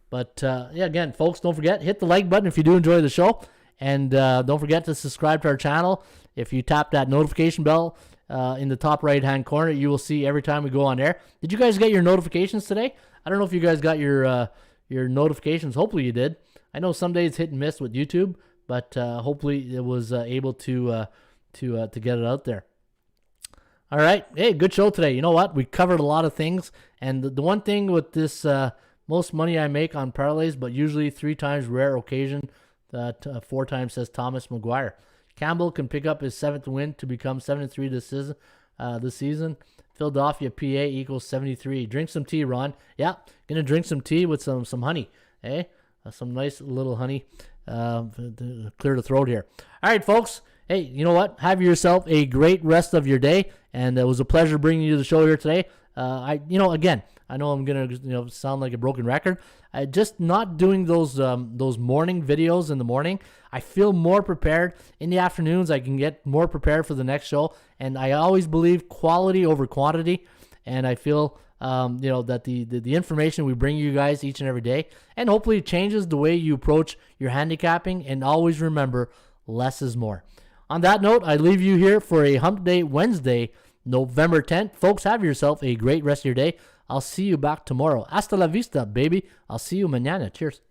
But, again, folks, don't forget, hit the like button if you do enjoy the show. And don't forget to subscribe to our channel. If you tap that notification bell in the top right-hand corner, you will see every time we go on air. Did you guys get your notifications today? I don't know if you guys got your notifications. Hopefully you did. I know some days hit and miss with YouTube, but hopefully it was able to get it out there. All right. Hey, good show today. You know what? We covered a lot of things. And the one thing with this most money I make on parlays, but usually 3 times rare occasion that 4 times says Thomas McGuire. Campbell can pick up his 7th win to become 7-3 this season. Philadelphia, PA equals 73. Drink some tea, Ron. Yeah, gonna drink some tea with some honey. Hey, some nice little honey to clear the throat here. All right, folks. Hey, you know what? Have yourself a great rest of your day, and it was a pleasure bringing you the show here today. Again, I know I'm gonna sound like a broken record. Just not doing those morning videos in the morning. I feel more prepared in the afternoons. I can get more prepared for the next show, and I always believe quality over quantity. And I feel that the information we bring you guys each and every day, and hopefully it changes the way you approach your handicapping. And always remember, less is more. On that note, I leave you here for a Hump Day Wednesday, November 10th. Folks, have yourself a great rest of your day. I'll see you back tomorrow. Hasta la vista, baby. I'll see you mañana. Cheers.